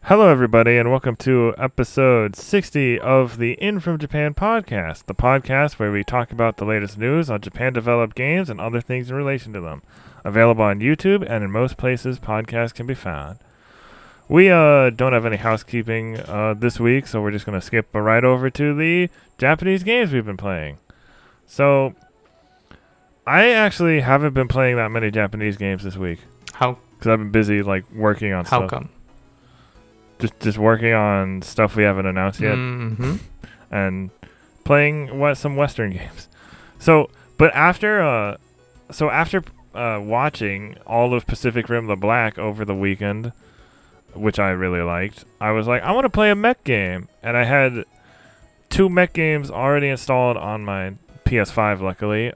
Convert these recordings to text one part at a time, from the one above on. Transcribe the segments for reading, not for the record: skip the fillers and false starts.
Hello, everybody, and welcome to episode 60 of the In From Japan podcast, the podcast where we talk about the latest news on Japan-developed games and other things in relation to them. Available on YouTube and in most places podcasts can be found. We don't have any housekeeping this week, so we're just going to skip right over to the Japanese games we've been playing. So, I actually haven't been playing that many Japanese games this week. How? Because I've been busy working on stuff. How come? Just working on stuff we haven't announced yet, and playing some Western games. So, but after watching all of Pacific Rim: The Black over the weekend, which I really liked, I was like, I want to play a mech game, and I had 2 mech games already installed on my PS5. Luckily,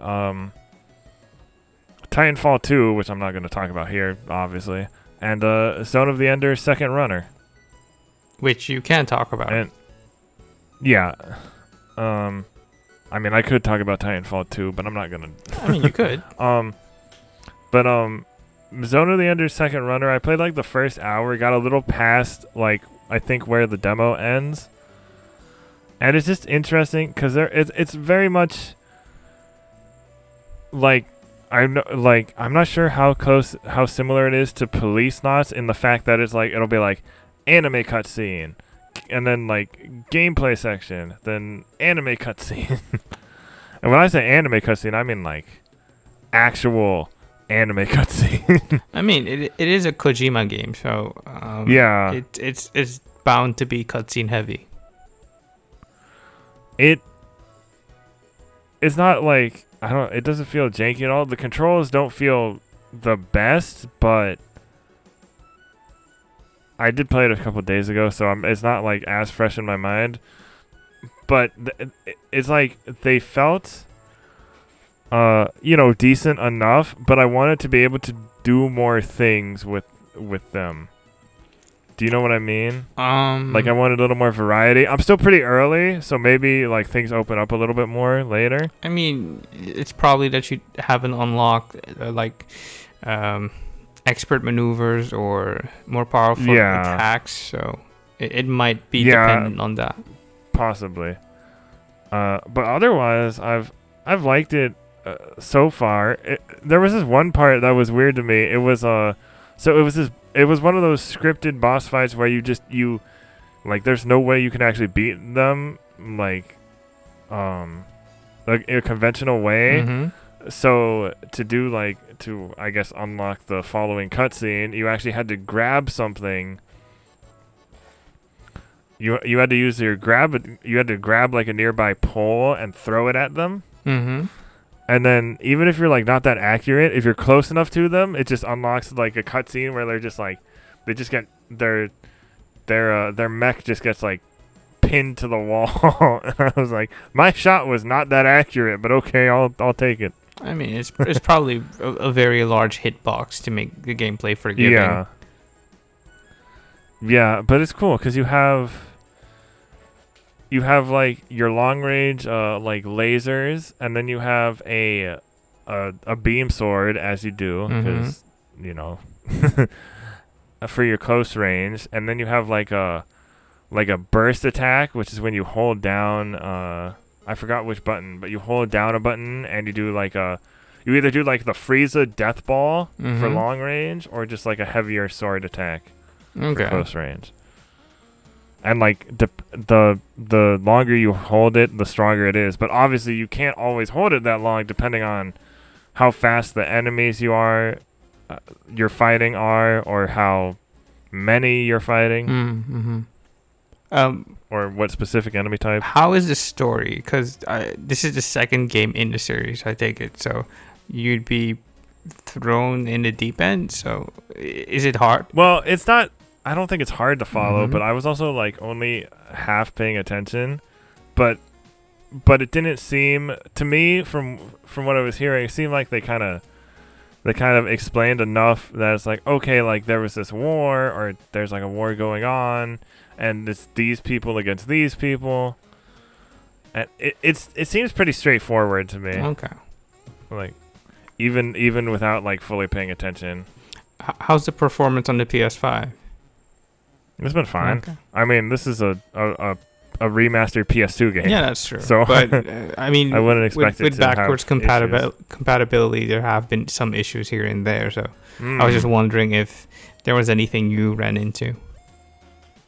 Titanfall 2, which I'm not going to talk about here, obviously, and Zone of the Enders Second Runner. Which you can talk about. And yeah. I mean, I could talk about Titanfall 2, but I'm not going to. I mean, you could. Zone of the Enders Second Runner, I played the first hour, got a little past, I think where the demo ends. And it's just interesting because it's very much I'm not sure how similar it is to Police Knots in the fact that it's it'll be anime cutscene, and then gameplay section, then anime cutscene. And when I say anime cutscene, I mean actual anime cutscene. I mean, it is a Kojima game, so yeah, it's bound to be cutscene heavy. It's not it doesn't feel janky at all. The controls don't feel the best, but I did play it a couple days ago, so it's not as fresh in my mind. But it's they felt, decent enough. But I wanted to be able to do more things with them. Do you know what I mean? I wanted a little more variety. I'm still pretty early, so maybe things open up a little bit more later. I mean, it's probably that you haven't unlocked expert maneuvers or more powerful attacks, so it might be dependent on that. Possibly. But otherwise, I've liked it so far. There was this one part that was weird to me. It was it was one of those scripted boss fights where you there's no way you can actually beat them in a conventional way. Mm-hmm. So to I guess unlock the following cutscene, you actually had to grab something. You had to use you had to grab a nearby pole and throw it at them. Mm-hmm. And then even if you're not that accurate, if you're close enough to them, it just unlocks a cutscene where they're just they just get their mech just gets pinned to the wall. And I was like, my shot was not that accurate, but okay, I'll take it. I mean, it's probably a very large hitbox to make the gameplay forgiving. Yeah, but it's cool because you have your long range lasers, and then you have a beam sword, as you do, because for your close range, and then you have a burst attack, which is when you hold down I forgot which button, but you hold down a button and you do you either do the Frieza death ball for long range, or just a heavier sword attack for close range. And the longer you hold it, the stronger it is. But obviously you can't always hold it that long, depending on how fast the enemies you're fighting are, or how many you're fighting. Mm-hmm. Or what specific enemy type. How is the story? Because this is the second game in the series, I take it. So you'd be thrown in the deep end. So is it hard? Well, it's not. I don't think it's hard to follow, but I was also only half paying attention. But it didn't seem to me from what I was hearing. It seemed like they kind of explained enough that it's okay, there was this war, or there's a war going on, and it's these people against these people. And it seems pretty straightforward to me. Okay. Even without fully paying attention. How's the performance on the PS5? It's been fine. Okay. I mean, this is a remastered PS2 game. Yeah, that's true. So but I mean, I wouldn't expect with it to backwards have issues. compatibility, there have been some issues here and there. So Mm. I was just wondering if there was anything you ran into.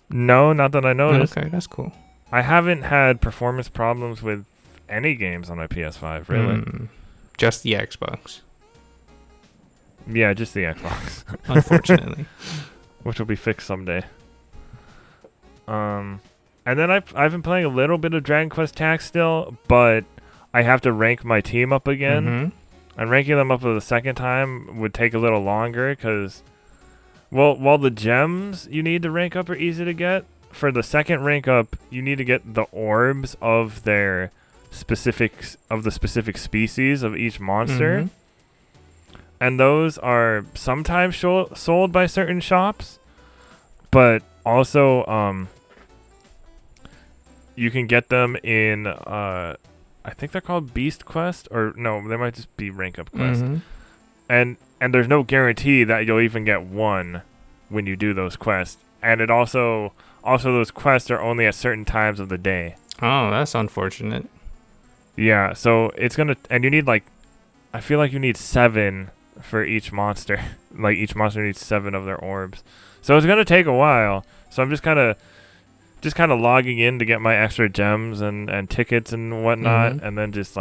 No, not that I noticed. Okay, that's cool. I haven't had performance problems with any games on my PS5, really. Just the Xbox, Yeah, just the Xbox, unfortunately. which will be fixed someday. And then I've been playing a little bit of Dragon Quest Tact still, but I have to rank my team up again. Mhm. And ranking them up for the second time would take a little longer because, well, while the gems you need to rank up are easy to get, for the second rank up, you need to get the orbs of the specific species of each monster. Mhm. And those are sometimes sold by certain shops, but also you can get them in I think they're called Beast Quest, or no, they might just be Rank Up Quest. Mhm. And there's no guarantee that you'll even get one when you do those quests. And it also those quests are only at certain times of the day. Oh, that's unfortunate. Yeah, so it's gonna, and you need I feel like you need 7 for each monster. Like each monster needs 7 of their orbs. So it's gonna take a while. So I'm just kind of logging in to get my extra gems and tickets and whatnot, Mhm. and then just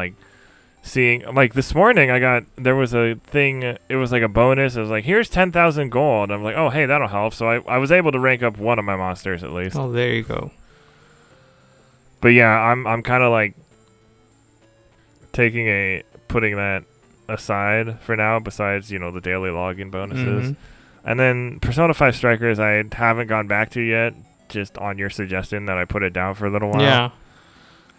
seeing, this morning there was a thing, it was like a bonus. It was like, here's 10,000 gold. I'm like, oh hey, that'll help. So I was able to rank up one of my monsters at least. Oh, there you go. But yeah, I'm kind of putting that aside for now, besides, the daily login bonuses. Mhm. And then Persona 5 Strikers I haven't gone back to yet, just on your suggestion that I put it down for a little while. Yeah.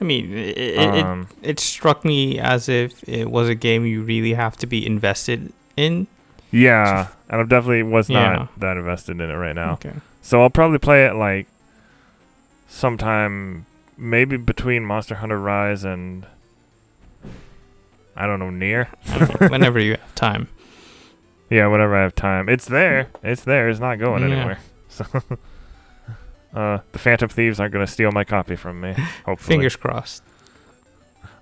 I mean, it struck me as if it was a game you really have to be invested in. Yeah, and I definitely was Yeah. not that invested in it right now. Okay. So I'll probably play it sometime maybe between Monster Hunter Rise and, I don't know, Nier. Whenever you have time. Yeah, whenever I have time. It's there. It's there. It's not going Yeah. anywhere. So the Phantom Thieves aren't going to steal my copy from me, hopefully. Fingers crossed.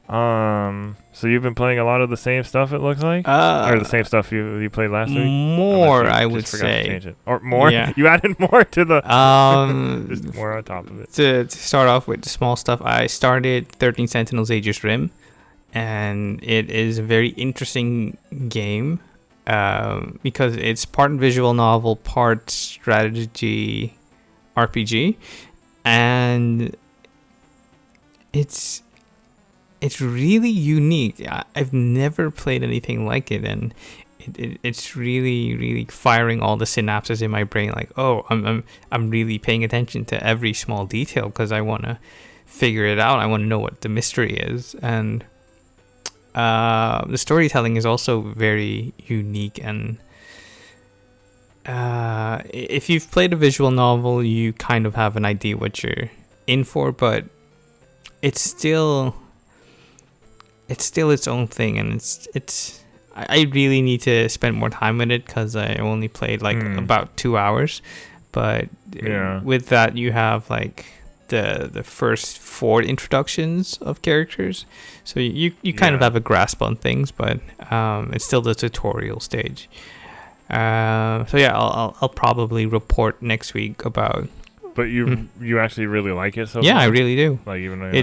So you've been playing a lot of the same stuff, it looks like? Or the same stuff you played last week? More, Unless you I just would forgot to say. change it. Or more? Yeah. You added more to the... just To more on top of it. start off with the small stuff, I started 13 Sentinels Aegis Rim, and it is a very interesting game because it's part visual novel, part strategy RPG, and it's really unique. I've never played anything like it, and it's really, really firing all the synapses in my brain. Like, oh, I'm really paying attention to every small detail because I want to figure it out. I want to know what the mystery is, and the storytelling is also very unique. And if you've played a visual novel, you kind of have an idea what you're in for, but it's still its own thing, and I really need to spend more time with it because I only played about 2 hours. But Yeah. with that, you have the first 4 introductions of characters, so you kind of Yeah. have a grasp on things, but it's still the tutorial stage. So yeah, I'll probably report next week about. But you actually really like it so Yeah, far? I really do. Even though you're not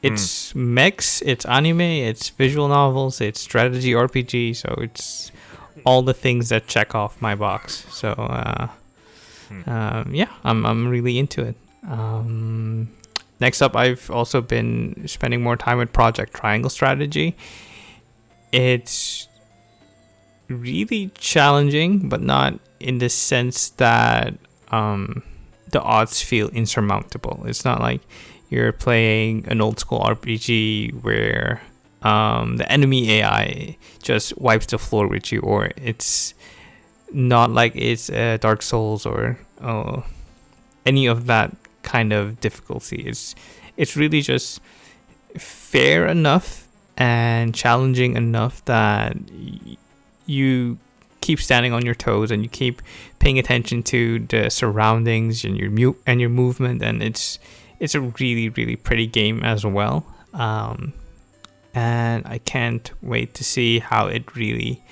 It's mechs, it's anime, it's visual novels, it's strategy RPG, so it's all the things that check off my box. So yeah, I'm really into it. Next up, I've also been spending more time with Project Triangle Strategy. It's really challenging, but not in the sense that the odds feel insurmountable. It's not like you're playing an old school RPG where the enemy AI just wipes the floor with you, or it's not like it's Dark Souls or any of that kind of difficulty. It's really just fair enough and challenging enough that you keep standing on your toes and you keep paying attention to the surroundings and your movement, and it's a really, really pretty game as well. And I can't wait to see how it really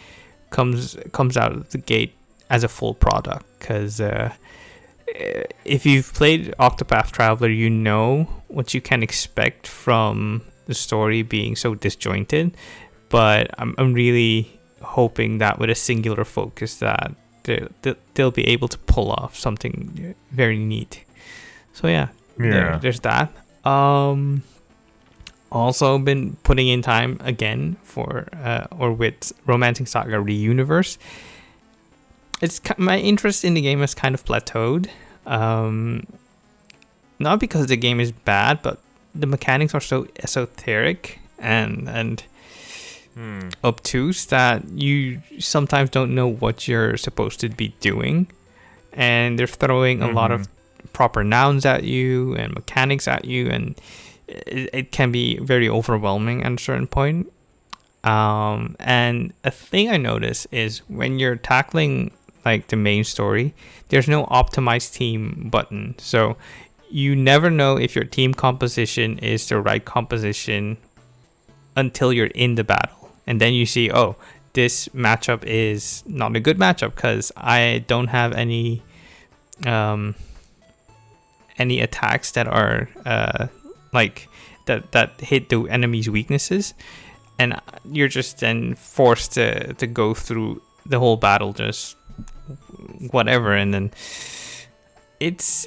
comes out of the gate as a full product, because if you've played Octopath Traveler, you know what you can expect from the story being so disjointed, but I'm really hoping that with a singular focus that they'll be able to pull off something very neat. So there's that. Also been putting in time again with Romancing SaGa Re Universe. My interest in the game has kind of plateaued. Not because the game is bad, but the mechanics are so esoteric and obtuse that you sometimes don't know what you're supposed to be doing, and they're throwing a lot of proper nouns at you and mechanics at you, and it can be very overwhelming at a certain point. And a thing I notice is when you're tackling like the main story, there's no optimize team button, so you never know if your team composition is the right composition until you're in the battle, and then you see, oh, this matchup is not a good matchup because I don't have any attacks that are like that hit the enemy's weaknesses, and you're just then forced to go through the whole battle just whatever, and then it's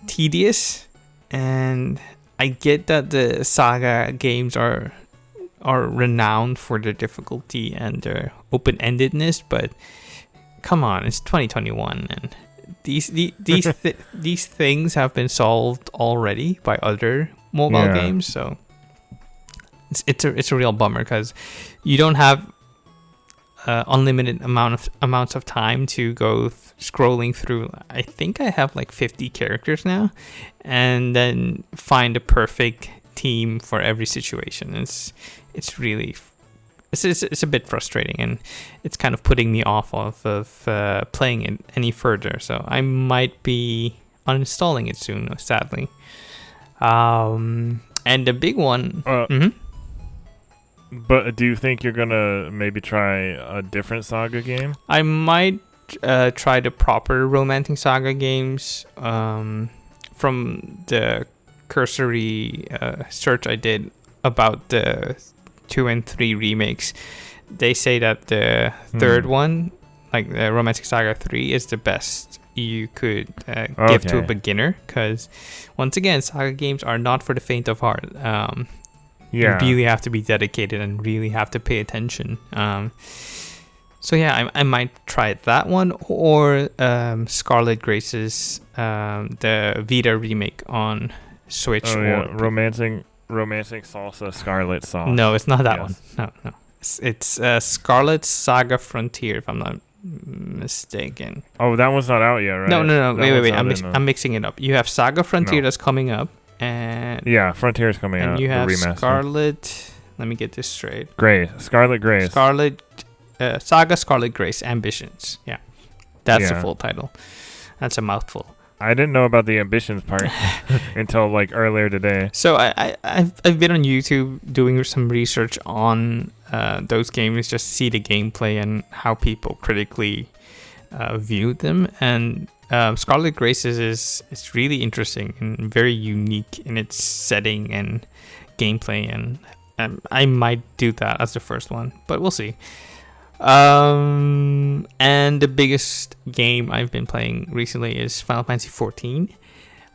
tedious. And I get that the SaGa games are renowned for their difficulty and their open-endedness, but come on, it's 2021, and these things have been solved already by other mobile games, so it's a real bummer because you don't have unlimited amounts of time to go scrolling through. I think I have like 50 characters now, and then find a perfect team for every situation. It's a bit frustrating, and it's kind of putting me off of playing it any further. So I might be uninstalling it soon, sadly. And the big one. But do you think you're gonna maybe try a different SaGa game? I might try the proper Romancing SaGa games. From the cursory search I did about the 2 and 3 remakes, they say that the third one, like the Romancing SaGa 3, is the best you could give to a beginner, because once again, SaGa games are not for the faint of heart. You really have to be dedicated and really have to pay attention. So I might try that one, or Scarlet Grace's the Vita remake on Switch. Romancing Salsa Scarlet Sauce. No, it's not that one. No. It's Scarlet SaGa Frontier, if I'm not mistaken. Oh, that one's not out yet, right? No. Wait. I'm mixing it up. You have SaGa Frontier that's coming up, and Frontier's coming out. And you have Scarlet. Let me get this straight. Scarlet Grace. SaGa Scarlet Grace Ambitions. Yeah, that's the full title. That's a mouthful. I didn't know about the ambitions part until like earlier today. So I've been on YouTube doing some research on those games, just to see the gameplay and how people critically viewed them. And Scarlet Grace is really interesting and very unique in its setting and gameplay, and I might do that as the first one, but we'll see. And the biggest game I've been playing recently is Final Fantasy XIV.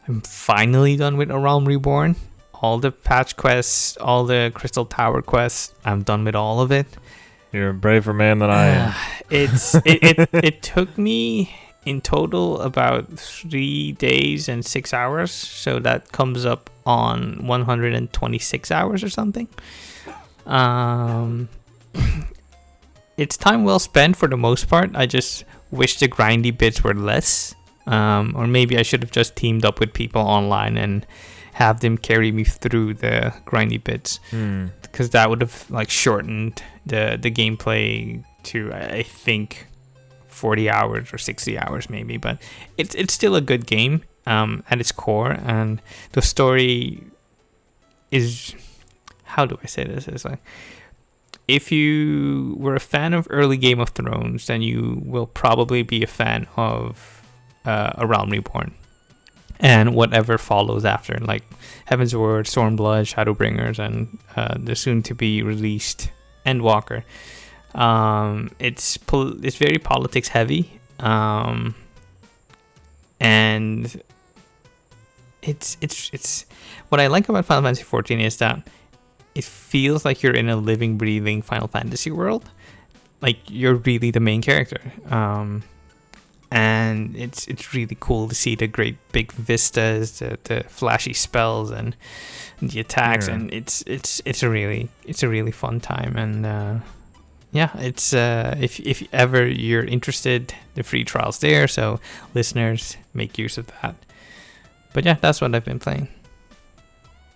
I'm finally done with A Realm Reborn. All the patch quests, all the Crystal Tower quests, I'm done with all of it. You're a braver man than I am. It took me in total about 3 days and 6 hours, so that comes up on 126 hours or something. It's time well spent for the most part. I just wish the grindy bits were less, or maybe I should have just teamed up with people online and have them carry me through the grindy bits, because that would have like shortened the gameplay to I think 40 hours or 60 hours maybe, but it's still a good game at its core, and the story is, how do I say this? It's like, if you were a fan of early Game of Thrones, then you will probably be a fan of A Realm Reborn and whatever follows after, like Heaven's Word, Stormblood, Shadowbringers, and the soon-to-be released Endwalker. It's very politics heavy, and it's what I like about Final Fantasy XIV is that it feels like you're in a living, breathing Final Fantasy world. Like, you're really the main character. And it's really cool to see the great big vistas, the flashy spells, and the attacks, and it's a really fun time. And it's if ever you're interested, the free trial's there, so listeners, make use of that. But yeah, that's what I've been playing.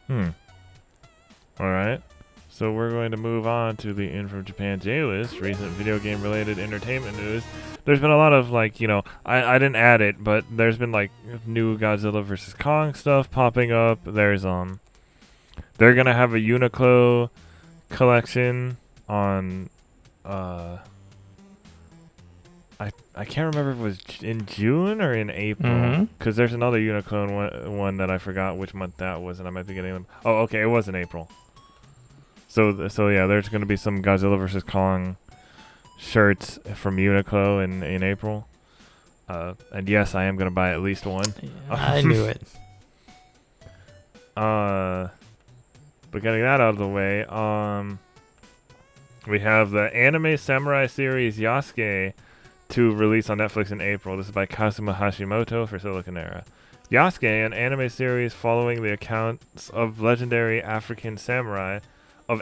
All right. So we're going to move on to the In From Japan J-List, recent video game related entertainment news. There's been a lot of, like, you know, I didn't add it, but there's been, like, new Godzilla vs. Kong stuff popping up. There's they're gonna have a Uniqlo collection on I can't remember if it was in June or in April, because there's another Uniqlo one that I forgot which month that was, and I might be getting them. Oh, okay, it was in April. So yeah, there's going to be some Godzilla vs. Kong shirts from Uniqlo in April. And yes, I am going to buy at least one. Yeah, I knew it. But getting that out of the way, we have the anime samurai series Yasuke to release on Netflix in April. This is by Kazuma Hashimoto for Siliconera. Yasuke, an anime series following the accounts of a legendary African samurai, will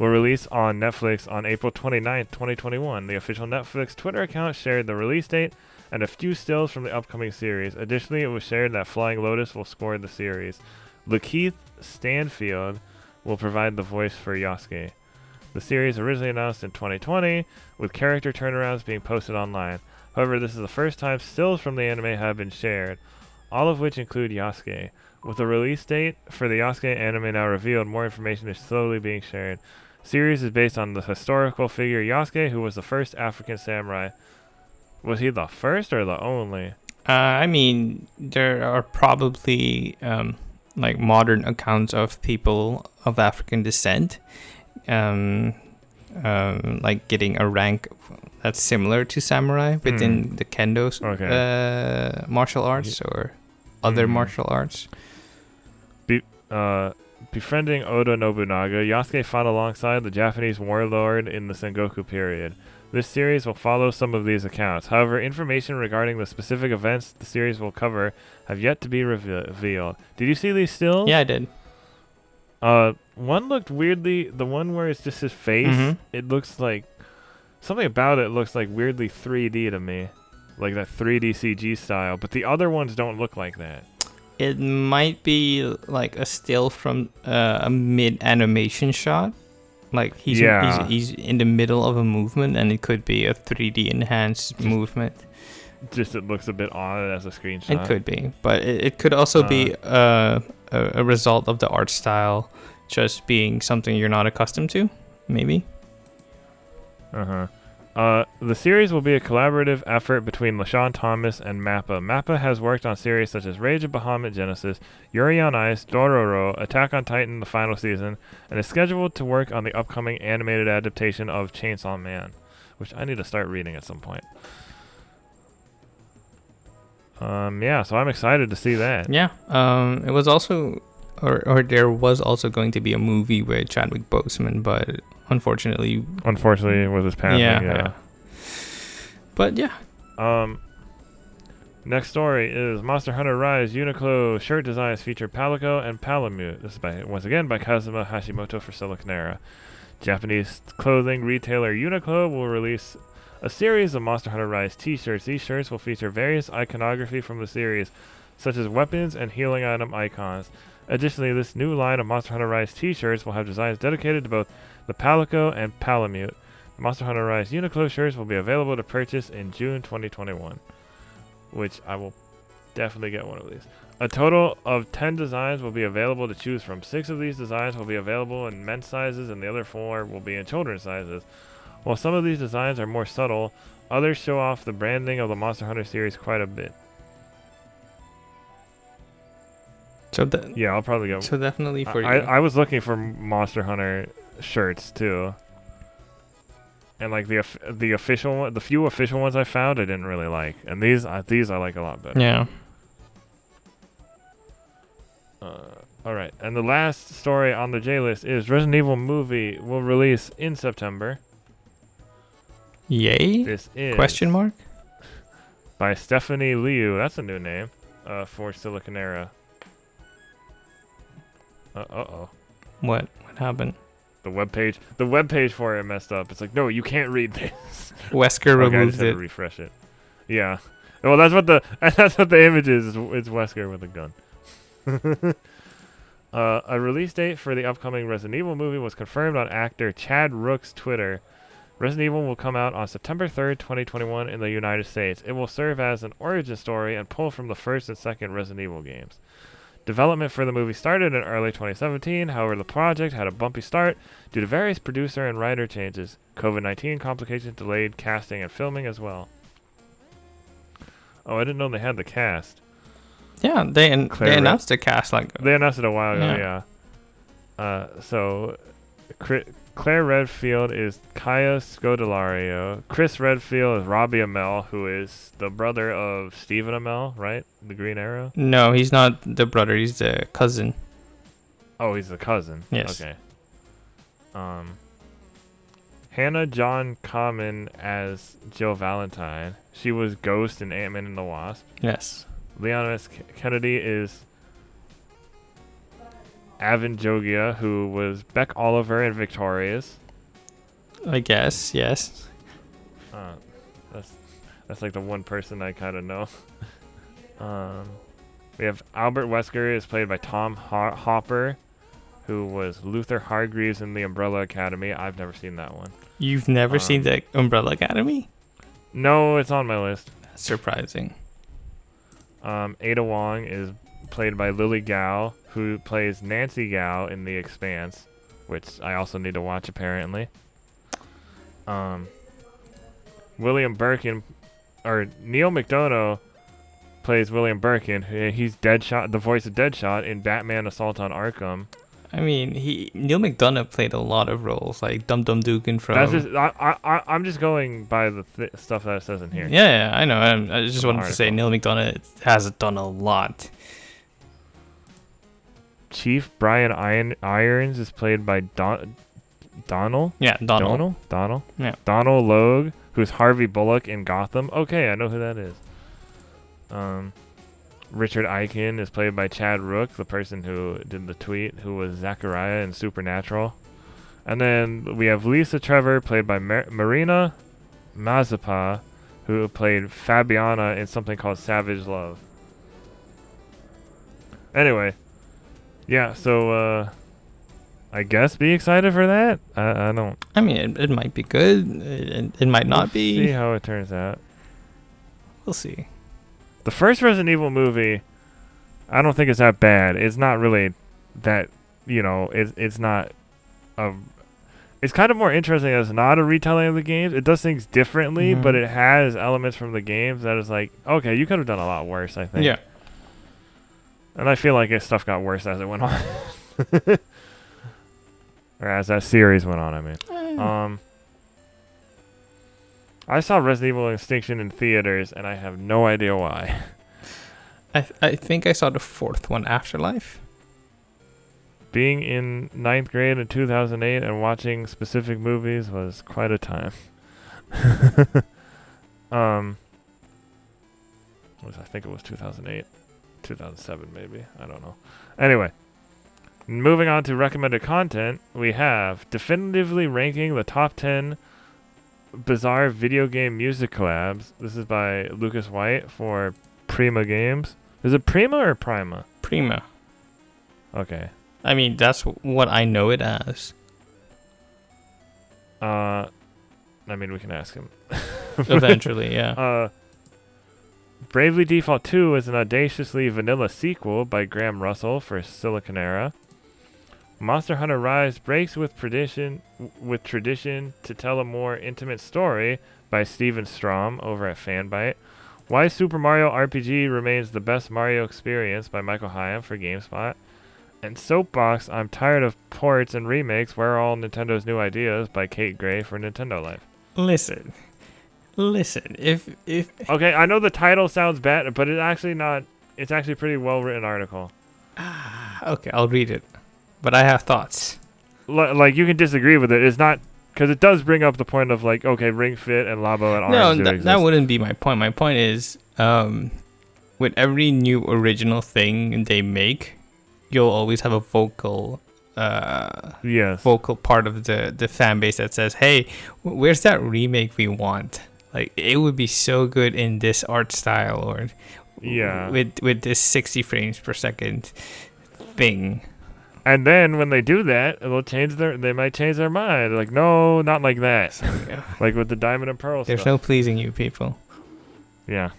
release on Netflix on April 29th, 2021. The official Netflix Twitter account shared the release date and a few stills from the upcoming series. Additionally, it was shared that Flying Lotus will score the series. Lakeith Stanfield will provide the voice for Yasuke. The series originally announced in 2020, with character turnarounds being posted online. However, this is the first time stills from the anime have been shared, all of which include Yasuke. With the release date for the Yasuke anime now revealed, more information is slowly being shared. The series is based on the historical figure Yasuke, who was the first African samurai. Was he the first or the only? I mean, there are probably like modern accounts of people of African descent, like getting a rank that's similar to samurai within the kendo martial arts or other martial arts. Befriending Oda Nobunaga, Yasuke fought alongside the Japanese warlord in the Sengoku period. This series will follow some of these accounts. However, information regarding the specific events the series will cover have yet to be revealed. Did you see these stills? Yeah, I did. One looked weirdly, the one where it's just his face, it looks like, something about it looks like weirdly 3D to me. Like that 3D CG style, but the other ones don't look like that. It might be like a still from a mid-animation shot. Like he's in the middle of a movement, and it could be a 3D enhanced movement. Just it looks a bit odd as a screenshot. It could be, but it could also be a result of the art style just being something you're not accustomed to, maybe. The series will be a collaborative effort between LaShawn Thomas and Mappa. Mappa has worked on series such as Rage of Bahamut Genesis, Yuri on Ice, Dororo, Attack on Titan, the final season, and is scheduled to work on the upcoming animated adaptation of Chainsaw Man, which I need to start reading at some point. So I'm excited to see that. Yeah. It was also, or there was also going to be a movie with Chadwick Boseman, but unfortunately with his passing, yeah. But yeah. Next story is Monster Hunter Rise Uniqlo shirt designs feature Palico and Palamute. This is once again by Kazuma Hashimoto for Siliconera. Japanese clothing retailer Uniqlo will release a series of Monster Hunter Rise t-shirts. These shirts will feature various iconography from the series, such as weapons and healing item icons. Additionally, this new line of Monster Hunter Rise t-shirts will have designs dedicated to both the Palico and Palamute. Monster Hunter Rise Uniqlo shirts will be available to purchase in June 2021, which I will definitely get one of these. A total of 10 designs will be available to choose from. 6 of these designs will be available in men's sizes, and the other 4 will be in children's sizes. While some of these designs are more subtle, others show off the branding of the Monster Hunter series quite a bit. So yeah, I'll probably go. So definitely for you. I was looking for Monster Hunter shirts too, and like the official one, the few official ones I found, I didn't really like, and these I like a lot better. Yeah. All right, and the last story on the J list is Resident Evil movie will release in September. Yay? This is question mark by Stephanie Liu. That's a new name for Siliconera. Uh-oh. What happened? The webpage for it messed up. It's like, no, you can't read this. Wesker Okay, I removed just had it. to refresh it. Yeah. Well, that's what the image is. It's Wesker with a gun. A release date for the upcoming Resident Evil movie was confirmed on actor Chad Rook's Twitter. Resident Evil will come out on September 3rd, 2021 in the United States. It will serve as an origin story and pull from the first and second Resident Evil games. Development for the movie started in early 2017. However, the project had a bumpy start due to various producer and writer changes. COVID-19 complications delayed casting and filming as well. Oh, I didn't know they had the cast. Yeah, they announced the cast they announced it a while ago. Yeah. So Claire Redfield is Kaya Scodelario. Chris Redfield is Robbie Amell, who is the brother of Stephen Amell, right? The Green Arrow? No, he's not the brother. He's the cousin. Oh, he's the cousin. Yes. Okay. Hannah John Common as Jill Valentine. She was Ghost in Ant-Man and the Wasp. Yes. Leon S. Kennedy is Avon Jogia, who was Beck Oliver in Victorious. I guess, yes. That's like the one person I kind of know. We have Albert Wesker is played by Tom Hopper, who was Luther Hargreaves in The Umbrella Academy. I've never seen that one. You've never seen the Umbrella Academy? No, it's on my list. That's surprising. Ada Wong is played by Lily Gao, who plays Nancy Gao in The Expanse, which I also need to watch apparently. William Birkin, or Neil McDonough, plays William Birkin. He's Deadshot, the voice of Deadshot in Batman: Assault on Arkham. I mean, Neil McDonough played a lot of roles, like Dum Dum Dugan from. That's just I'm just going by the stuff that it says in here. Yeah, I know. I just wanted to say Neil McDonough has done a lot. Chief Brian Irons is played by Donald. Yeah, Donald. Yeah. Donald Logue, who's Harvey Bullock in Gotham. Okay, I know who that is. Richard Eichen is played by Chad Rook, the person who did the tweet, who was Zachariah in Supernatural. And then we have Lisa Trevor, played by Marina Mazeppa, who played Fabiana in something called Savage Love. Anyway, yeah, so I guess be excited for that. I don't. I mean, it might be good. It might not be. See how it turns out. We'll see. The first Resident Evil movie, I don't think it's that bad. It's not really that, it's not it's kind of more interesting as not a retelling of the games. It does things differently, but it has elements from the games that is like, okay, you could have done a lot worse, I think. Yeah. And I feel like stuff got worse as it went on. Or as that series went on, I mean. I saw Resident Evil Extinction in theaters, and I have no idea why. I think I saw the fourth one, Afterlife. Being in 9th grade in 2008 and watching specific movies was quite a time. I think it was 2008. 2007 maybe. I don't know. Anyway. Moving on to recommended content, we have definitively ranking the top 10 bizarre video game music collabs. This is by Lucas White for Prima Games. Is it Prima or Prima? Prima. Okay. I mean, that's what I know it as. I mean, we can ask him. Eventually, yeah. Bravely Default 2 is an Audaciously vanilla sequel by Graham Russell for Siliconera. Monster Hunter Rise breaks with tradition to tell a more intimate story by Steven Strom over at Fanbyte. Why Super Mario RPG remains the best Mario experience by Michael Higham for GameSpot. And Soapbox, I'm tired of ports and remakes. Where are all Nintendo's new ideas by Kate Gray for Nintendo Life. Listen. If Okay, I know the title sounds bad, but it's actually not. It's actually a pretty well written article. Okay, I'll read it. But I have thoughts. Like you can disagree with it. It's not because it does bring up the point of like, okay, Ring Fit and Labo and Arms do exist. That wouldn't be my point. My point is, with every new original thing they make, you'll always have a vocal part of the fan base that says, "Hey, where's that remake we want? Like, it would be so good in this art style, or with this 60 frames per second thing." And then when they do that, they might change their mind. Like, no, not like that. Like with the Diamond and Pearl There's stuff. no pleasing you people. Yeah.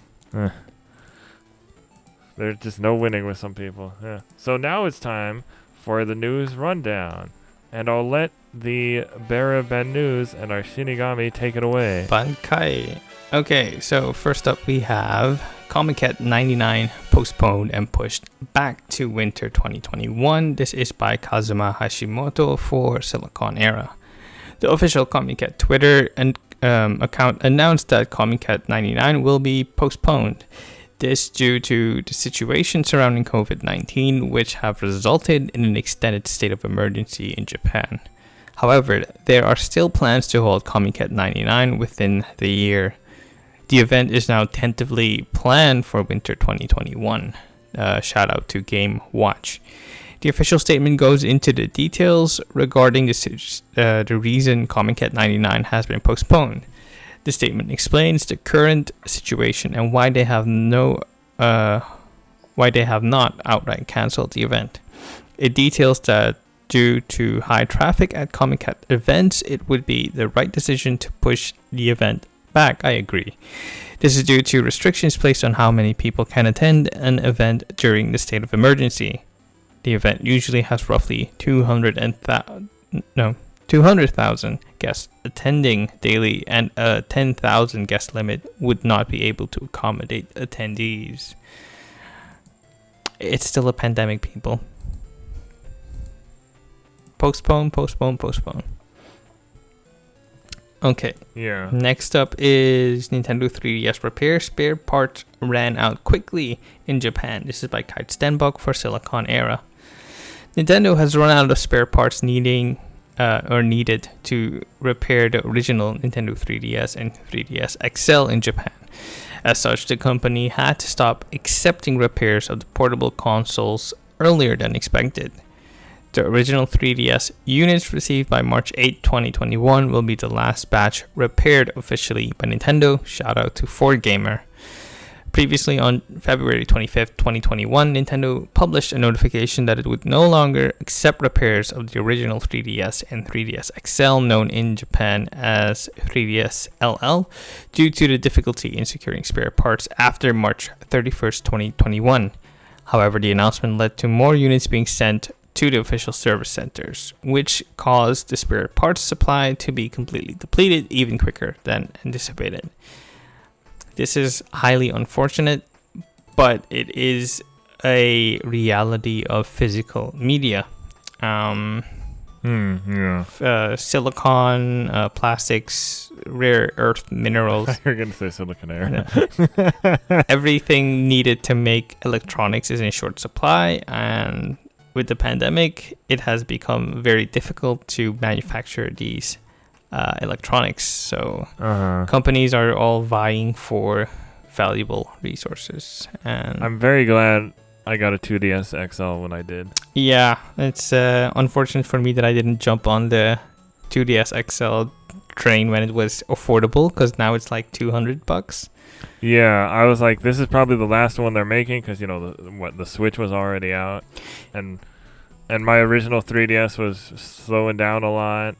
There's just no winning with some people. Yeah. So now it's time for the news rundown. And I'll let the bearer of bad news and our Shinigami take it away. Bankai. Okay, so first up we have Comic Cat 99 postponed and pushed back to winter 2021. This is by Kazuma Hashimoto for Siliconera. The official Comic Cat Twitter account announced that Comic Cat 99 will be postponed. This due to the situation surrounding COVID-19, which have resulted in an extended state of emergency in Japan. However, there are still plans to hold Comic Cat 99 within the year. The event is now tentatively planned for winter 2021. Shout out to Game Watch. The official statement goes into the details regarding the reason Comic Cat 99 has been postponed. The statement explains the current situation and why they have not outright canceled the event. It details that due to high traffic at Comic Cat events, it would be the right decision to push the event back. I agree. This is due to restrictions placed on how many people can attend an event during the state of emergency. The event usually has roughly 200,000 guests attending daily, and a 10,000 guest limit would not be able to accommodate attendees. It's still a pandemic, people. Postpone. Okay. Yeah. Next up is Nintendo 3DS repair spare parts ran out quickly in Japan. This is by Kite Stenbock for Siliconera. Nintendo has run out of spare parts needed to repair the original Nintendo 3DS and 3DS XL in Japan. As such, the company had to stop accepting repairs of the portable consoles earlier than expected. The original 3DS units received by March 8, 2021 will be the last batch repaired officially by Nintendo. Shout out to Ford Gamer. Previously, on February 25th, 2021, Nintendo published a notification that it would no longer accept repairs of the original 3DS and 3DS XL, known in Japan as 3DS LL, due to the difficulty in securing spare parts after March 31st, 2021. However, the announcement led to more units being sent to the official service centers, which caused the spare parts supply to be completely depleted even quicker than anticipated. This is highly unfortunate, but it is a reality of physical media. Silicon, plastics, rare earth minerals. You're going to say Siliconera. Everything needed to make electronics is in short supply, and with the pandemic, it has become very difficult to manufacture these electronics. So companies are all vying for valuable resources. And I'm very glad I got a 2DS XL when I did. Yeah, it's unfortunate for me that I didn't jump on the 2DS XL train when it was affordable, because now it's like $200. Yeah, I was like, this is probably the last one they're making, because the Switch was already out, and my original 3DS was slowing down a lot.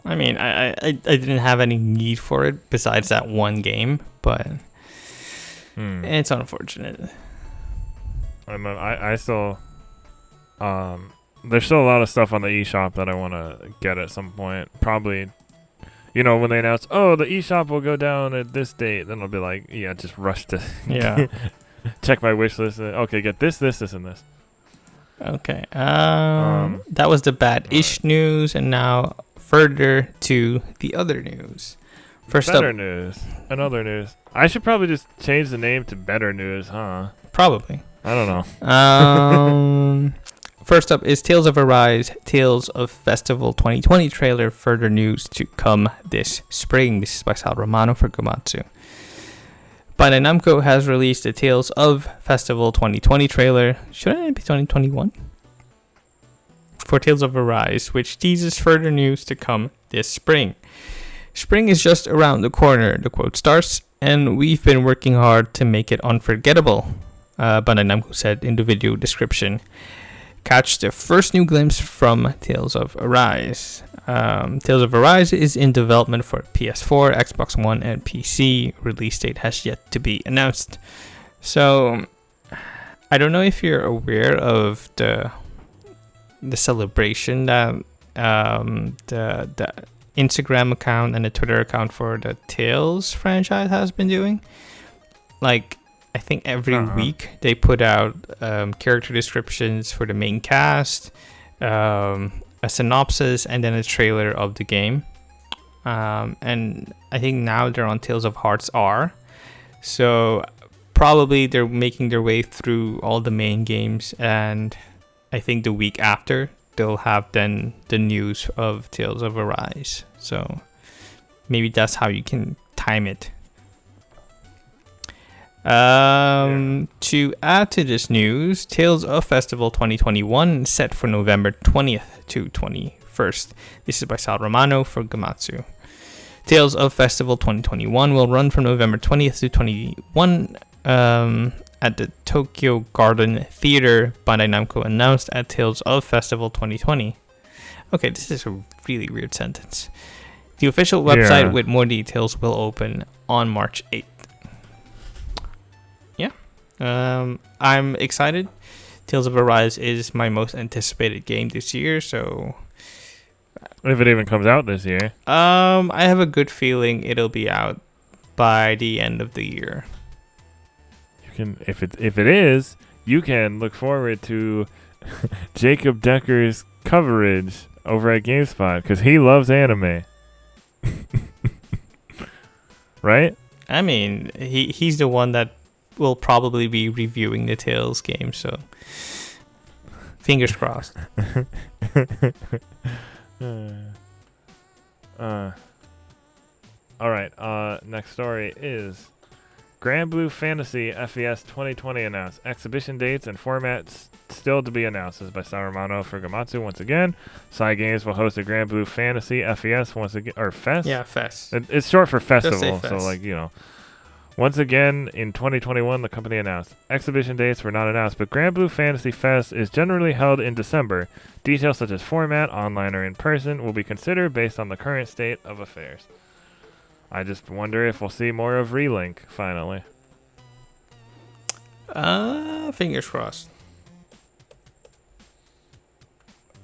I mean, I didn't have any need for it besides that one game, but it's unfortunate. I still there's still a lot of stuff on the eShop that I want to get at some point. Probably, when they announce, oh, the eShop will go down at this date, then I'll be like, yeah, just rush to check my wish list. Okay, get this, and this. Okay. That was the bad-ish news, and now further to the other news. First better up, news. Another news. I should probably just change the name to Better News, huh? Probably. I don't know. First up is Tales of Arise, Tales of Festival 2020 trailer. Further news to come this spring. This is by Sal Romano for Gamatsu. Bandai Namco has released the Tales of Festival 2020 trailer. Shouldn't it be 2021? For Tales of Arise, which teases further news to come this spring. Spring is just around the corner, the quote starts, and we've been working hard to make it unforgettable, Bandai Namco said in the video description. Catch the first new glimpse from Tales of Arise. Tales of Arise is in development for PS4, Xbox One, and PC. Release date has yet to be announced. So, I don't know if you're aware of the celebration that the Instagram account and the Twitter account for the Tales franchise has been doing. Like, I think every week they put out character descriptions for the main cast, a synopsis, and then a trailer of the game. And I think now they're on Tales of Hearts R. So probably they're making their way through all the main games, and I think the week after they'll have then the news of Tales of Arise. So maybe that's how you can time it. To add to this news, Tales of Festival 2021 set for November 20th to 21st. This is by Sal Romano for Gamatsu. Tales of Festival 2021 will run from November 20th to 21 at the Tokyo Garden Theater, Bandai Namco announced at Tales of Festival 2020. Okay, this is a really weird sentence. The official website with more details will open on March 8th. I'm excited. Tales of Arise is my most anticipated game this year, so if it even comes out this year. I have a good feeling it'll be out by the end of the year. You can, if it is, you can look forward to Jacob Decker's coverage over at GameSpot because he loves anime. Right? I mean, he's the one that will probably be reviewing the Tales game, so fingers crossed. Alright, next story is Grand Blue Fantasy FES 2020 announced. Exhibition dates and formats still to be announced. This is by Saramano for Gamatsu once again. Cygames will host a Grand Blue Fantasy FES once again, or FES? Yeah, FES. It's short for festival, FES. so once again, in 2021, the company announced. Exhibition dates were not announced, but Grand Blue Fantasy Fest is generally held in December. Details such as format, online or in person, will be considered based on the current state of affairs. I just wonder if we'll see more of Relink, finally. Fingers crossed.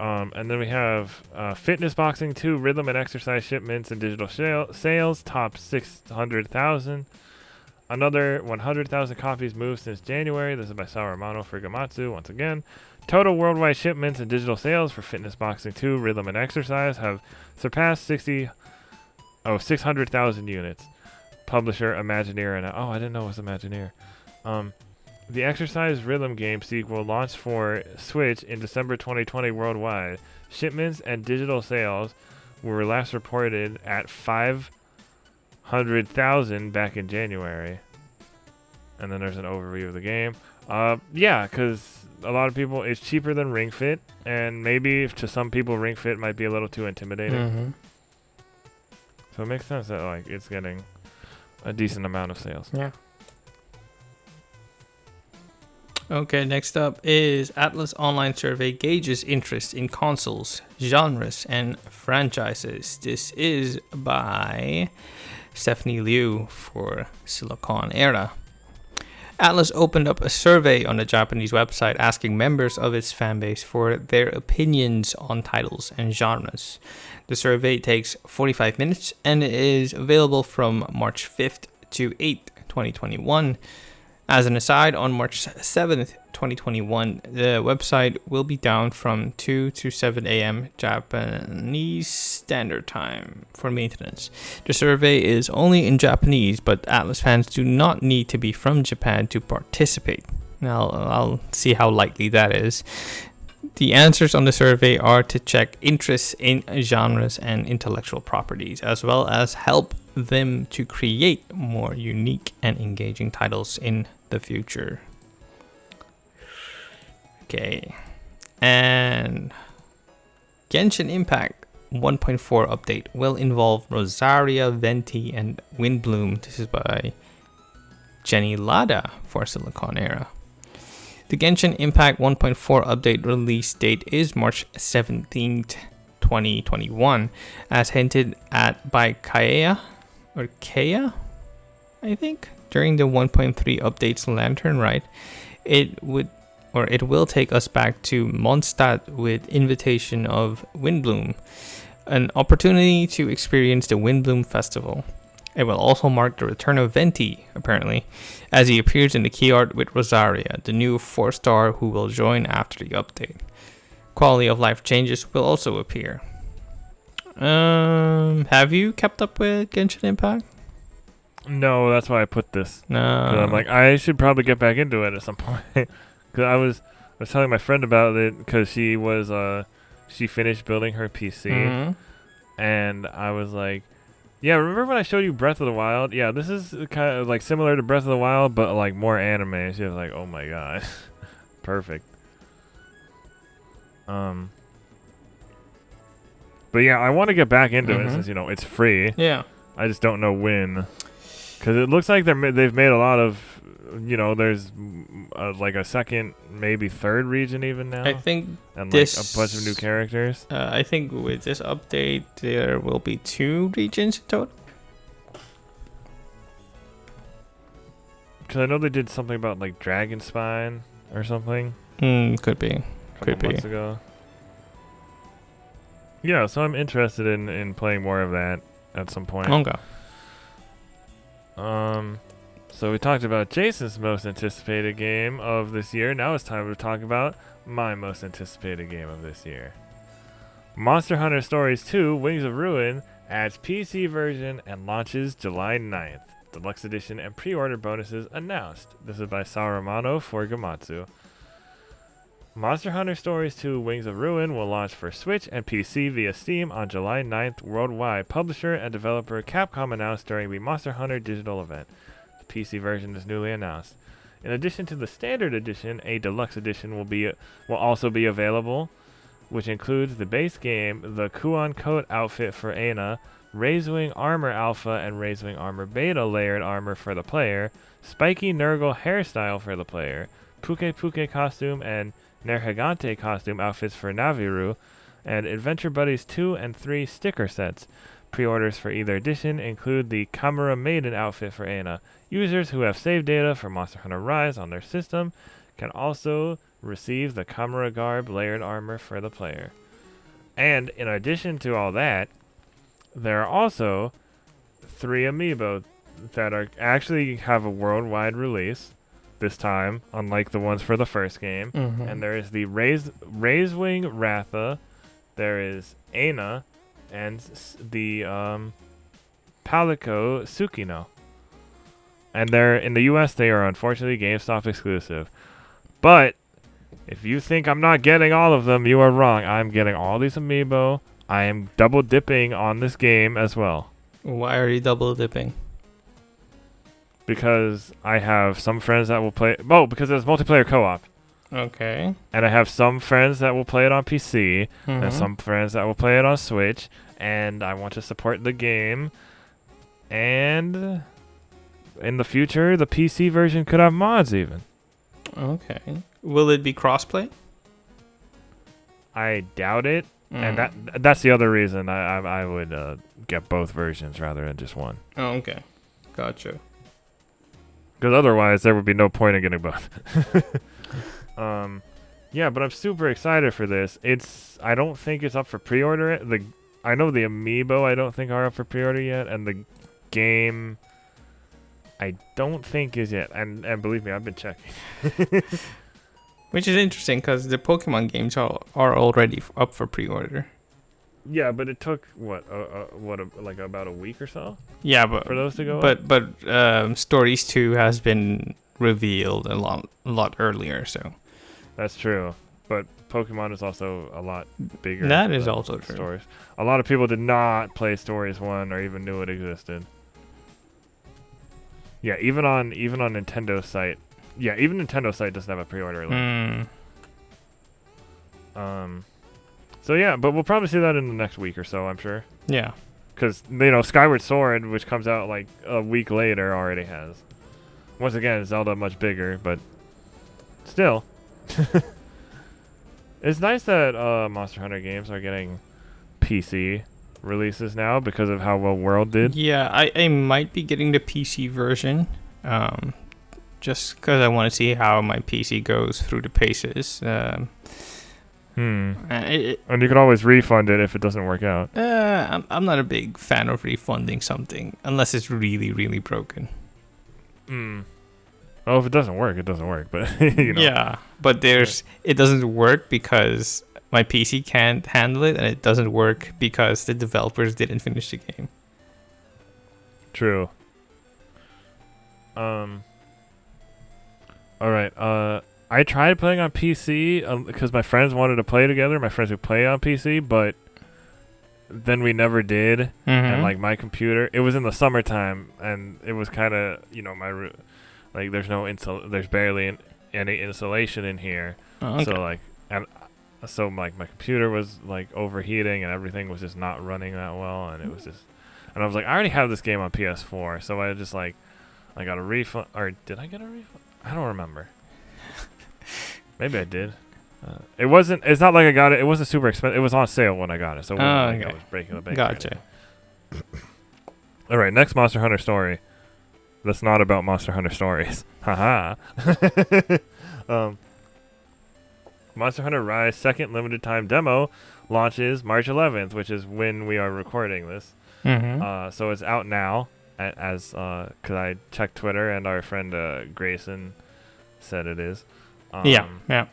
And then we have Fitness Boxing 2 Rhythm and Exercise shipments and digital sales top 600,000. Another 100,000 copies moved since January. This is by Saramano for Gamatsu once again. Total worldwide shipments and digital sales for Fitness Boxing 2 Rhythm and Exercise have surpassed 600,000 units. Publisher Imagineer and I didn't know it was Imagineer. The Exercise Rhythm game sequel launched for Switch in December 2020 worldwide. Shipments and digital sales were last reported at 500,000 back in January. And then there's an overview of the game. Because a lot of people, it's cheaper than Ring Fit, and maybe to some people Ring Fit might be a little too intimidating. Mm-hmm. So it makes sense that it's getting a decent amount of sales. Yeah. Okay, next up is Atlas Online Survey gauges interest in consoles, genres, and franchises. This is by Stephanie Liu for Siliconera. Atlas opened up a survey on the Japanese website asking members of its fanbase for their opinions on titles and genres. The survey takes 45 minutes and is available from March 5th to 8th, 2021. As an aside, on March 7th, 2021, the website will be down from 2 to 7 a.m. Japanese Standard Time for maintenance. The survey is only in Japanese, but Atlas fans do not need to be from Japan to participate. Now, I'll see how likely that is. The answers on the survey are to check interests in genres and intellectual properties, as well as help them to create more unique and engaging titles in the future. Okay, and Genshin Impact 1.4 update will involve Rosaria, Venti, and Windbloom. This is by Jenny Lada for Siliconera. The Genshin Impact 1.4 update release date is March 17th, 2021, as hinted at by Kaya, I think, during the 1.3 update's Lantern Rite. It will take us back to Mondstadt with invitation of Windbloom, an opportunity to experience the Windbloom Festival. It will also mark the return of Venti, apparently, as he appears in the key art with Rosaria, the new 4-star who will join after the update. Quality of life changes will also appear. Have you kept up with Genshin Impact? No, that's why I put this. No. I'm like, I should probably get back into it at some point. Because I was telling my friend about it because she finished building her PC. Mm-hmm. And I was like, yeah, remember when I showed you Breath of the Wild? Yeah, this is kind of like similar to Breath of the Wild, but like more anime. She was like, oh my god. Perfect. But yeah, I want to get back into it since, it's free. Yeah. I just don't know when. Because it looks like they've made a lot of, there's like a second, maybe third region even now. I think and like a bunch of new characters. I think with this update, there will be 2 regions in total. Because I know they did something about like Dragon Spine or something. Could be. A couple months ago. Yeah, so I'm interested in playing more of that at some point. Okay. So we talked about Jason's most anticipated game of this year. Now it's time to talk about my most anticipated game of this year. Monster Hunter Stories 2 Wings of Ruin adds PC version and launches July 9th. Deluxe edition and pre-order bonuses announced. This is by Saruman for Gamatsu. Monster Hunter Stories 2 Wings of Ruin will launch for Switch and PC via Steam on July 9th worldwide. Publisher and developer Capcom announced during the Monster Hunter digital event. The PC version is newly announced. In addition to the standard edition, a deluxe edition will also be available, which includes the base game, the Kuon Coat outfit for Aina, Razewing Armor Alpha and Razewing Armor Beta layered armor for the player, Spiky Nurgle hairstyle for the player, Puke Puke costume and Nergigante costume outfits for Naviru, and Adventure Buddies 2 and 3 sticker sets. Pre-orders for either edition include the Kamura Maiden outfit for Aina. Users who have saved data for Monster Hunter Rise on their system can also receive the Kamura Garb layered armor for the player. And in addition to all that, there are also 3 amiibo that actually have a worldwide release. This time, unlike the ones for the first game. And there is the Razewing Ratha, there is Aina, and the Palico Tsukino. And they're in the US, they are unfortunately GameStop exclusive. But if you think I'm not getting all of them, you are wrong. I'm getting all these amiibo. I am double dipping on this game as well. Why are you double dipping? Because I have some friends that will play... Oh, because there's multiplayer co-op. Okay. And I have some friends that will play it on PC, and some friends that will play it on Switch, and I want to support the game. And in the future, the PC version could have mods even. Okay. Will it be crossplay? I doubt it, and that's the other reason I would get both versions rather than just one. Oh, okay. Gotcha. Because otherwise, there would be no point in getting both. Yeah, but I'm super excited for this. I don't think it's up for pre-order. I know the amiibo I don't think are up for pre-order yet, and the game I don't think is yet. And believe me, I've been checking. Which is interesting because the Pokemon games are already up for pre-order. Yeah, but it took about a week or so. Yeah, but for those to go. But Stories 2 has been revealed a lot earlier, so. That's true, but Pokemon is also a lot bigger. That is also true. Stories. A lot of people did not play Stories 1 or even knew it existed. Yeah, even on Nintendo's site. Yeah, even Nintendo's site doesn't have a pre-order link. So yeah, but we'll probably see that in the next week or so, I'm sure. Yeah. Because, Skyward Sword, which comes out like a week later, already has. Once again, Zelda much bigger, but still. It's nice that Monster Hunter games are getting PC releases now because of how well World did. Yeah, I might be getting the PC version, just because I want to see how my PC goes through the paces. And you can always refund it if it doesn't work out. I'm not a big fan of refunding something unless it's really, really broken. Oh, if it doesn't work, it doesn't work. But Yeah, but it doesn't work because my PC can't handle it, and it doesn't work because the developers didn't finish the game. True. All right. I tried playing on PC because my friends wanted to play together. My friends who play on PC, but then we never did. And like my computer, it was in the summertime, and it was kind of like there's barely any insulation in here. Oh, okay. So my computer was like overheating, and everything was just not running that well, and it was just. And I was like, I already have this game on PS4, so I just I got a refund, or did I get a refund? I don't remember. Maybe I did. It wasn't. It's not like I got it. It wasn't super expensive. It was on sale when I got it, so it wasn't like I was breaking the bank. Gotcha. All right, next Monster Hunter story. That's not about Monster Hunter stories. Haha. Monster Hunter Rise second limited time demo launches March 11th, which is when we are recording this. So it's out now, because I checked Twitter and our friend Grayson said it is. Yeah.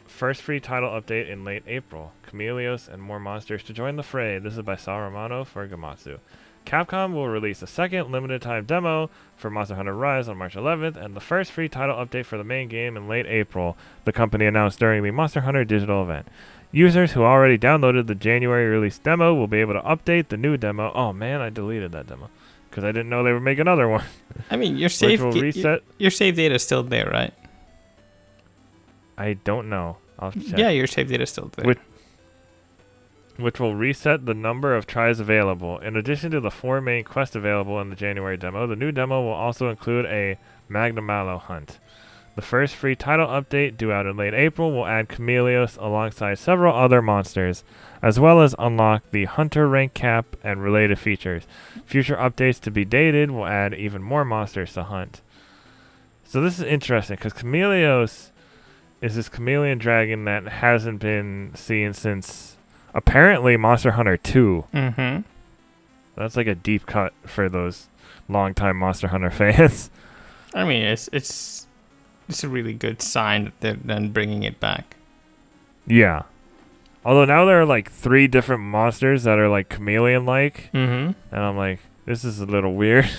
First free title update in late April. Chameleos and more monsters to join the fray. This is by Sal Romano for Gamatsu. Capcom will release a second limited time demo for Monster Hunter Rise on March 11th and the first free title update for the main game in late April, the company announced during the Monster Hunter digital event. Users who already downloaded the January release demo will be able to update the new demo. Oh man, I deleted that demo because I didn't know they would make another one. I mean, your save reset. Your save data is still there, right? I don't know. I'll check. Yeah, your save data is still there. Which will reset the number of tries available. In addition to the 4 main quests available in the January demo, the new demo will also include a Magna Malo hunt. The first free title update, due out in late April, will add Chameleos alongside several other monsters, as well as unlock the Hunter rank cap and related features. Future updates to be dated will add even more monsters to hunt. So this is interesting, because Chameleos is this chameleon dragon that hasn't been seen since... apparently Monster Hunter 2. That's like a deep cut for those longtime Monster Hunter fans. I mean, it's a really good sign that they're then bringing it back. Yeah. Although now there are like 3 different monsters that are like chameleon-like. And I'm like, this is a little weird.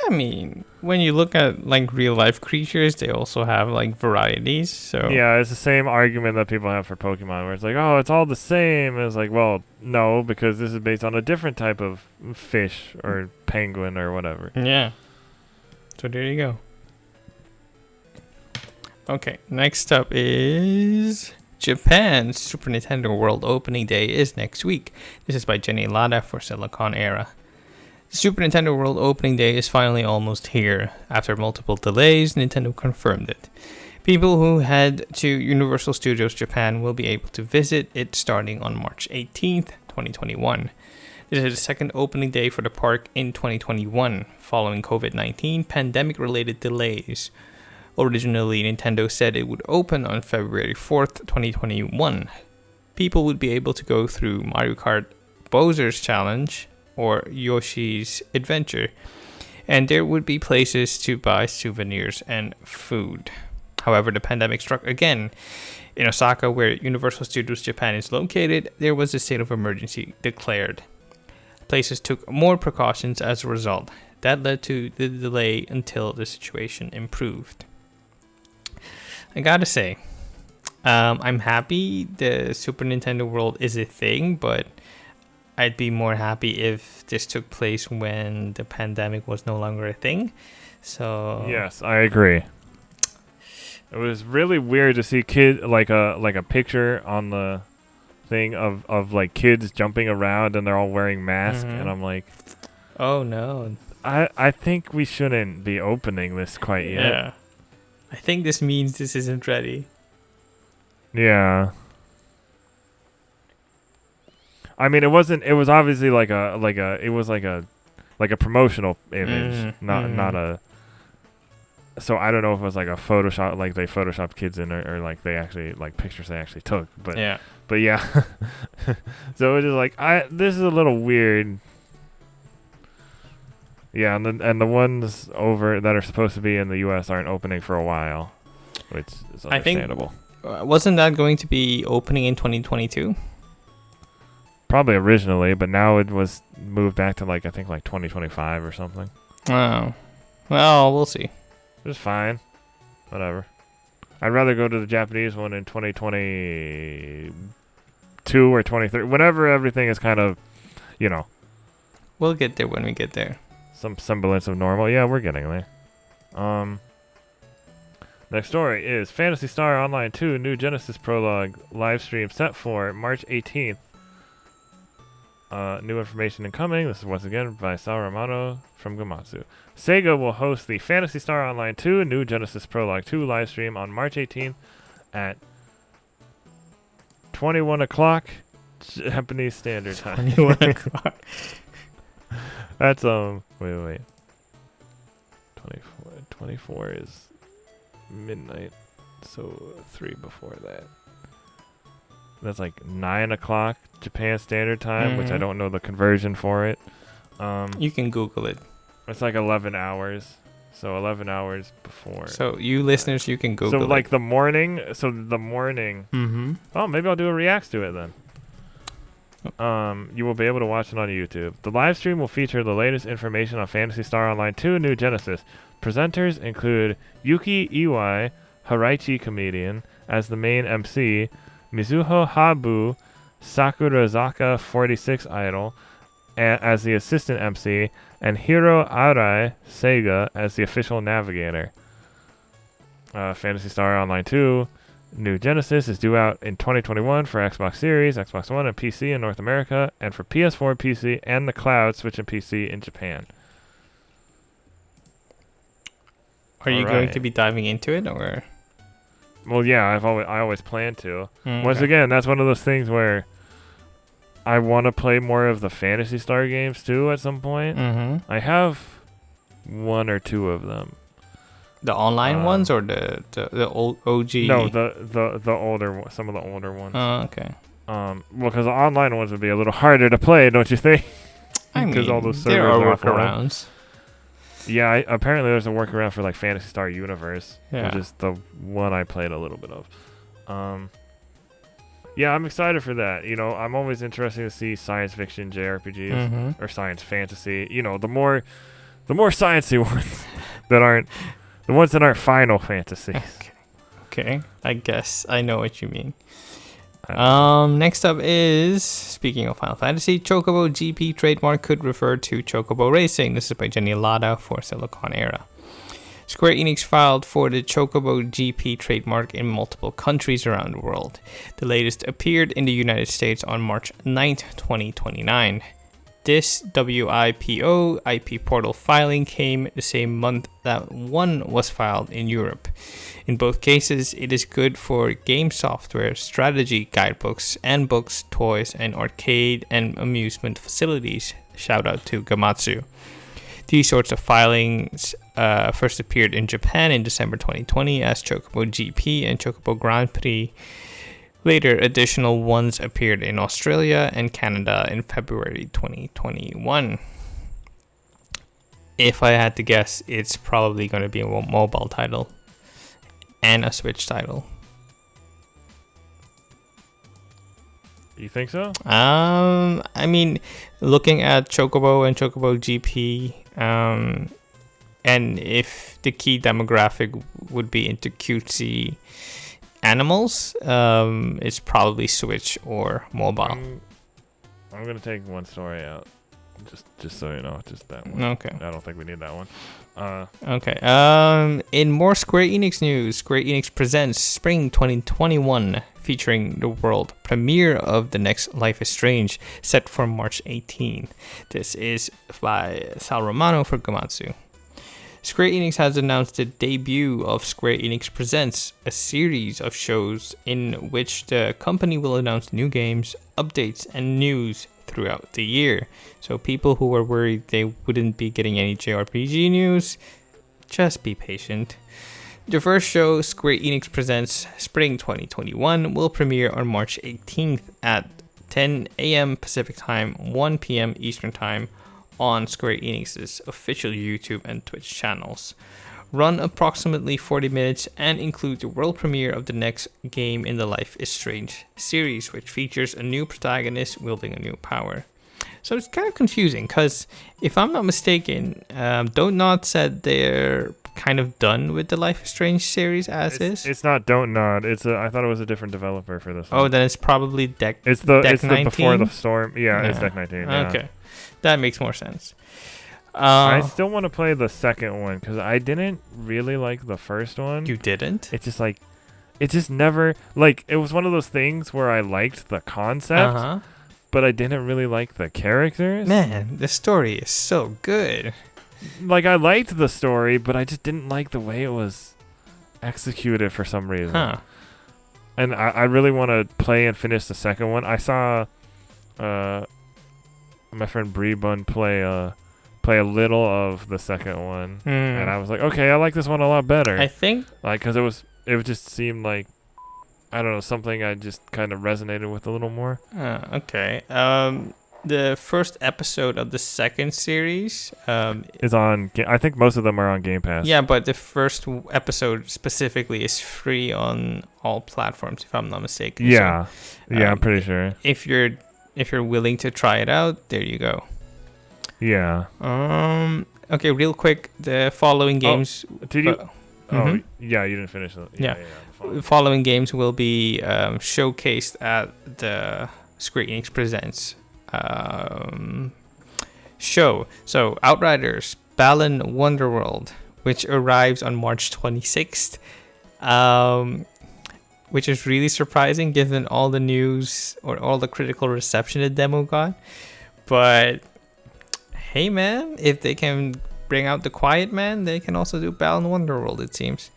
I mean, when you look at like real life creatures, they also have like varieties. So yeah, it's the same argument that people have for Pokemon, where it's like, oh, it's all the same. And it's like, well, no, because this is based on a different type of fish or penguin or whatever. Yeah. So there you go. Okay, next up is Japan's Super Nintendo World Opening Day is next week. This is by Jenny Lada for Siliconera. The Super Nintendo World opening day is finally almost here. After multiple delays, Nintendo confirmed it. People who head to Universal Studios Japan will be able to visit it starting on March 18th, 2021. This is the second opening day for the park in 2021, following COVID-19 pandemic-related delays. Originally, Nintendo said it would open on February 4th, 2021. People would be able to go through Mario Kart Bowser's Challenge or Yoshi's Adventure, and there would be places to buy souvenirs and food. However, the pandemic struck again. In Osaka, where Universal Studios Japan is located, there was a state of emergency declared. Places took more precautions as a result. That led to the delay until the situation improved. I gotta say, I'm happy the Super Nintendo World is a thing, but I'd be more happy if this took place when the pandemic was no longer a thing. So yes, I agree. It was really weird to see like a picture on the thing of like kids jumping around and they're all wearing masks, and I'm like, oh no. I think we shouldn't be opening this quite yet. Yeah. I think this means this isn't ready. Yeah. I mean, it was obviously like a promotional image, not a. So I don't know if it was like a Photoshop, like they Photoshopped kids in, or like they actually like pictures they actually took. But yeah. So it was just like this is a little weird. Yeah, and the ones over that are supposed to be in the U.S. aren't opening for a while, which is understandable. I think, wasn't that going to be opening in 2022? Probably originally, but now it was moved back to like I think like 2025 or something. Oh, well, we'll see. It's fine, whatever. I'd rather go to the Japanese one in 2022 or 2030, whenever everything is kind of, We'll get there when we get there. Some semblance of normal. Yeah, we're getting there. Next story is Phantasy Star Online 2 New Genesis Prologue live stream set for March 18th. New information incoming. This is once again by Sarumato from Gamatsu. SaGa will host the Phantasy Star Online 2 New Genesis Prologue 2 live stream on March 18th at 21 o'clock Japanese Standard Time. 21 o'clock. That's wait. 24 is midnight, so 3 before that. That's like 9 o'clock Japan Standard Time, which I don't know the conversion for it. You can Google it. It's like 11 hours. So 11 hours before. So you listeners, you can Google it. So like the morning. So the morning. Oh, maybe I'll do a react to it then. You will be able to watch it on YouTube. The live stream will feature the latest information on Phantasy Star Online 2 New Genesis. Presenters include Yuki Iwai, Haraichi comedian, as the main MC, Mizuho Habu, Sakurazaka 46 idol, as the assistant MC, and Hiro Arai Sega as the official navigator. Phantasy Star Online 2 New Genesis is due out in 2021 for Xbox Series, Xbox One, and PC in North America, and for PS4, PC, and the cloud, Switch, and PC in Japan. Are you going to be diving into it, or? Well, yeah, I always plan to. Once again, that's one of those things where I want to play more of the Phantasy Star games too at some point. I have 1 or 2 of them. The online ones or the old OG? No, the older one, some of the older ones. Oh, okay. Well, because the online ones would be a little harder to play, don't you think? I mean, all those there are workarounds. Yeah, apparently there's a workaround for like Phantasy Star Universe, which is the one I played a little bit of. Yeah, I'm excited for that. I'm always interested to see science fiction JRPGs or science fantasy. The more sciencey ones that aren't the ones that aren't Final Fantasies. Okay, I guess I know what you mean. Next up is, speaking of Final Fantasy, Chocobo GP trademark could refer to Chocobo Racing. This is by Jenny Lada for Siliconera. Square Enix filed for the Chocobo GP trademark in multiple countries around the world. The latest appeared in the United States on March 9th, 2029. this WIPO IP portal filing came the same month that one was filed in Europe. In both cases, it is good for game software, strategy guidebooks, and books, toys, and arcade and amusement facilities. Shout out to Gamatsu. These sorts of filings first appeared in Japan in December 2020 as Chocobo GP and Chocobo Grand Prix. Later, additional ones appeared in Australia and Canada in February 2021. If I had to guess, it's probably going to be a mobile title and a Switch title. You think so? I mean, looking at Chocobo and Chocobo GP, and if the key demographic would be into cutesy animals, it's probably Switch or mobile. I'm gonna take one story out, just so you know, just that one. Okay. I don't think we need that one. Okay. In more Square Enix news, Square Enix presents Spring 2021, featuring the world premiere of the next Life is Strange, set for March 18. This is by Sal Romano for Gamatsu. Square Enix has announced the debut of Square Enix Presents, a series of shows in which the company will announce new games, updates, and news throughout the year. So people who were worried they wouldn't be getting any JRPG news, just be patient. The first show, Square Enix Presents Spring 2021, will premiere on March 18th at 10 a.m. Pacific Time, 1 p.m. Eastern Time, on Square Enix's official YouTube and Twitch channels. Run approximately 40 minutes and include the world premiere of the next game in the Life is Strange series, which features a new protagonist wielding a new power. So it's kind of confusing because, if I'm not mistaken, Don't Nod said they're kind of done with the Life is Strange series as is. It's not Don't Nod. I thought it was a different developer for this one. Oh, then it's probably Deck. It's the 19? Before the Storm. Yeah, it's Deck 19. Yeah. Okay, that makes more sense. I still want to play the second one because I didn't really like the first one. You didn't? It's just like, it just never, like, it was one of those things where I liked the concept, but I didn't really like the characters. Man, the story is so good. Like, I liked the story, but I just didn't like the way it was executed for some reason. And I really want to play and finish the second one. I saw my friend Bree Bun play a little of the second one, and I was like, okay, I like this one a lot better. I think, like, because it just seemed like, I don't know, something I just kind of resonated with a little more. Okay. The first episode of the second series is on. I think most of them are on Game Pass. Yeah, but the first episode specifically is free on all platforms, if I'm not mistaken. Yeah, so, I'm pretty sure. If you're willing to try it out, there you go. Yeah. Okay, real quick, the following games. Did you? Yeah, you didn't finish it. Yeah. The following games will be showcased at the Square Enix Presents show. So, Outriders, Balan Wonderworld, which arrives on March 26th, which is really surprising given all the news or all the critical reception the demo got. But hey, man, if they can bring out the Quiet Man, they can also do Balan Wonderworld, it seems.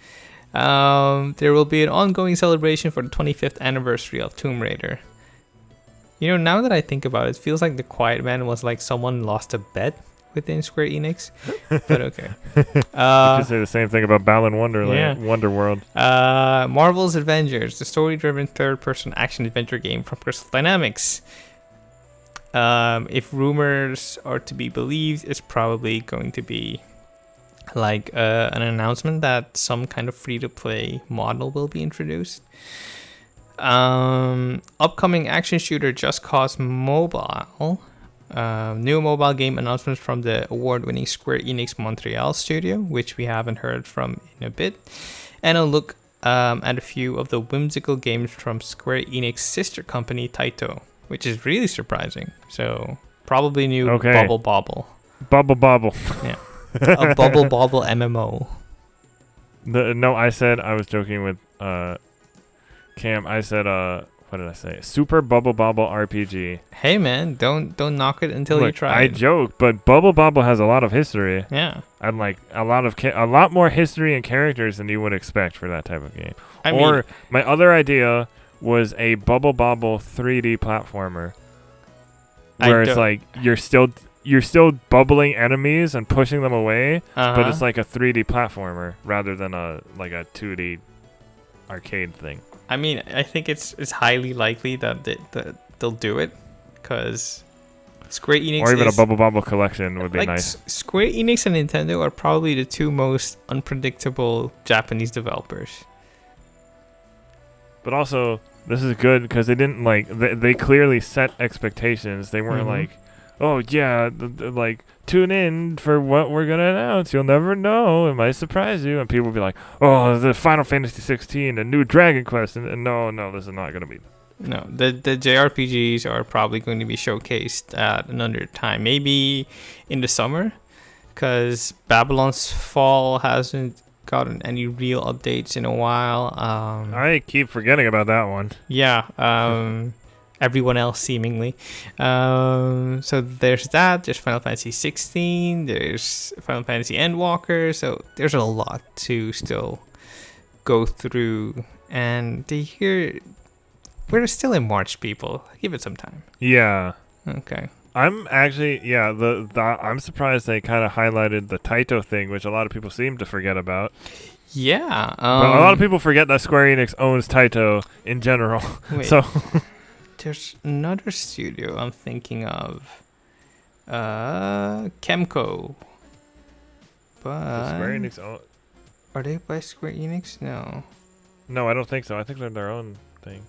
There will be an ongoing celebration for the 25th anniversary of Tomb Raider. You know, now that I think about it, it feels like the Quiet Man was like someone lost a bet within Square Enix. But okay. You could say the same thing about Balan Wonderworld. Marvel's Avengers, the story-driven third-person action-adventure game from Crystal Dynamics. If rumors are to be believed, it's probably going to be like an announcement that some kind of free-to-play model will be introduced. Upcoming action shooter Just Cause Mobile. New mobile game announcements from the award-winning Square Enix Montreal studio, which we haven't heard from in a bit. And a look at a few of the whimsical games from Square Enix sister company Taito, which is really surprising. So probably new Bubble Bobble. Bubble Bobble. Yeah. A Bubble Bobble MMO. No, I said, I was joking with Cam. I said, what did I say? Super Bubble Bobble RPG. Hey man, don't knock it until you Look, try I it. joke, but Bubble Bobble has a lot of history. Yeah. And like a lot more history and characters than you would expect for that type of game. Or my other idea was a Bubble Bobble 3D platformer, where it's like you're still bubbling enemies and pushing them away, but it's like a 3D platformer rather than a 2D arcade thing. I mean, I think it's highly likely that they'll do it, because Square Enix or even a Bubble Bobble collection would be nice. Square Enix and Nintendo are probably the two most unpredictable Japanese developers. But also, this is good because they didn't they clearly set expectations. They weren't like, oh yeah, tune in for what we're gonna announce. You'll never know. It might surprise you. And people will be like, oh, the Final Fantasy 16, a new Dragon Quest, and no, this is not gonna be. No, the JRPGs are probably going to be showcased at another time, maybe in the summer, because Babylon's Fall hasn't gotten any real updates in a while. I keep forgetting about that one. Yeah. Everyone else seemingly. So there's that. There's Final Fantasy 16. There's Final Fantasy Endwalker. So there's a lot to still go through. And we're still in March, people. Give it some time. Yeah. Okay. I'm actually, I'm surprised they kind of highlighted the Taito thing, which a lot of people seem to forget about. Yeah. But a lot of people forget that Square Enix owns Taito in general. Wait. So there's another studio I'm thinking of. Kemco. But Square Enix are they by Square Enix? No. No, I don't think so. I think they're their own thing.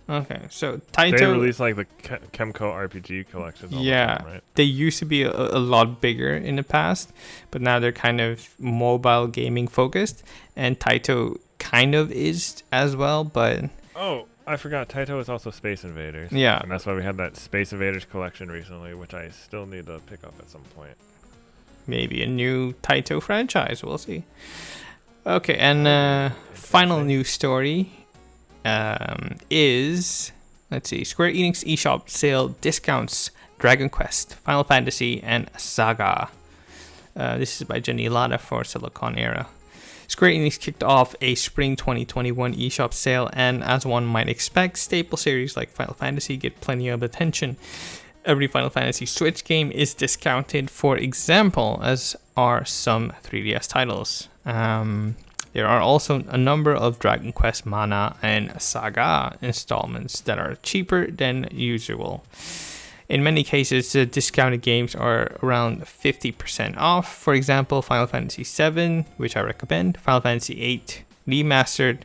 Okay, so Taito... They release like the Kemco RPG collections all the time, right? They used to be a lot bigger in the past, but now they're kind of mobile gaming focused, and Taito kind of is as well, but... Oh, I forgot. Taito is also Space Invaders. Yeah. And that's why we had that Space Invaders collection recently, which I still need to pick up at some point. Maybe a new Taito franchise, we'll see. Okay, and final news story... is, let's see, Square Enix eShop sale discounts Dragon Quest, Final Fantasy, and SaGa. This is by Jenny Lada for Siliconera. Square Enix kicked off a spring 2021 eShop sale, and as one might expect, staple series like Final Fantasy get plenty of attention. Every Final Fantasy Switch game is discounted, for example, as are some 3DS titles. There are also a number of Dragon Quest Mana and SaGa installments that are cheaper than usual. In many cases, the discounted games are around 50% off. For example, Final Fantasy VII, which I recommend, Final Fantasy VIII Remastered.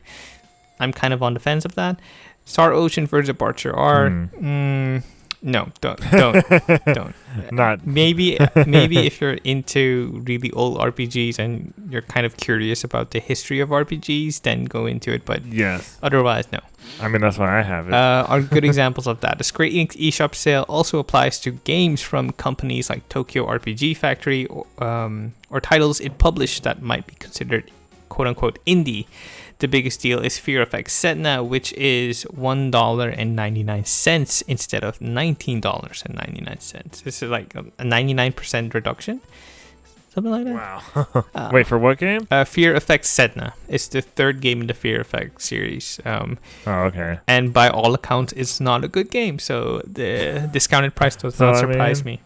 I'm kind of on the fence of that. Star Ocean Verge Departure R. No, don't. Not maybe if you're into really old RPGs and you're kind of curious about the history of RPGs, then go into it. But yes, otherwise, no. I mean, that's why I have it. Are good examples of that. The Square Enix eShop sale also applies to games from companies like Tokyo RPG Factory or titles it published that might be considered quote-unquote indie. The biggest deal is FFXIV, which is $1.99 instead of $19.99. This is like a 99% reduction, something like that. Wow! Wait, for what game? FFXIV. It's the third game in the Fear Effect series. Oh, okay. And by all accounts, it's not a good game, so the discounted price does not surprise me.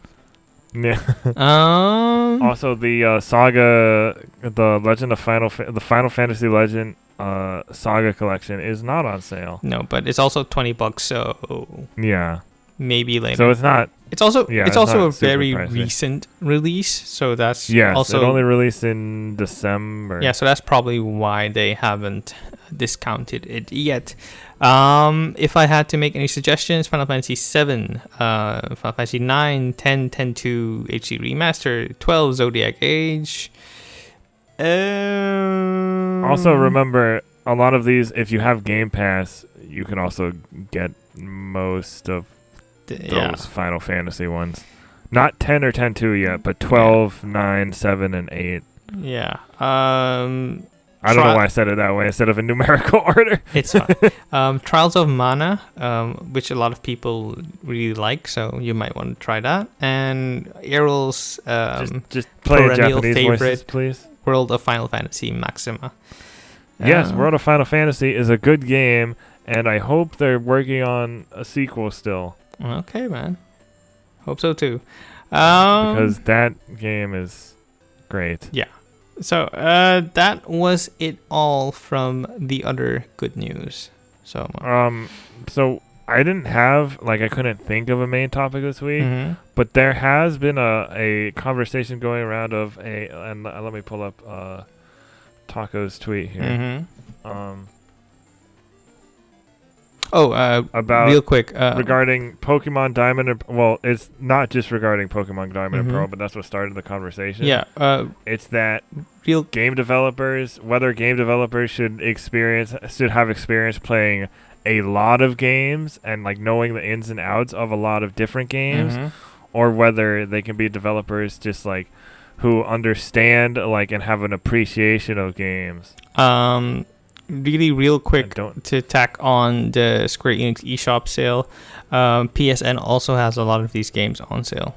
Yeah. Also, the Saga, the Legend of the Final Fantasy Legend Saga collection is not on sale. No, but it's also $20, so yeah, maybe later. So it's not. It's also it's also a very pricey. recent release, so that's also it only released in December. Yeah, so that's probably why they haven't discounted it yet. If I had to make any suggestions, Final Fantasy 7, Final Fantasy 9, 10, 10-2 HD Remaster, 12 Zodiac Age. Also, remember, a lot of these, if you have Game Pass, you can also get most of those Final Fantasy ones. Not 10 or 10-2 yet, but 12, 9, 7, and 8. Yeah. I don't know why I said it that way instead of in numerical order. It's fine. Trials of Mana, which a lot of people really like, so you might want to try that. And Errol's just play in perennial Japanese favorite, voices, please. World of Final Fantasy Maxima. Yes, World of Final Fantasy is a good game, and I hope they're working on a sequel still. Okay, man. Hope so too. Because that game is great. Yeah. So that was it all from the other good news. So I didn't have I couldn't think of a main topic this week, but there has been a conversation going around and let me pull up Taco's tweet here. About real quick regarding Pokemon Diamond and it's not just regarding Pokemon Diamond and Pearl, but that's what started the conversation. Yeah, it's that game developers should have experience playing a lot of games and knowing the ins and outs of a lot of different games, or whether they can be developers just who understand and have an appreciation of games. Really real quick to tack on the Square Enix eShop sale, PSN also has a lot of these games on sale.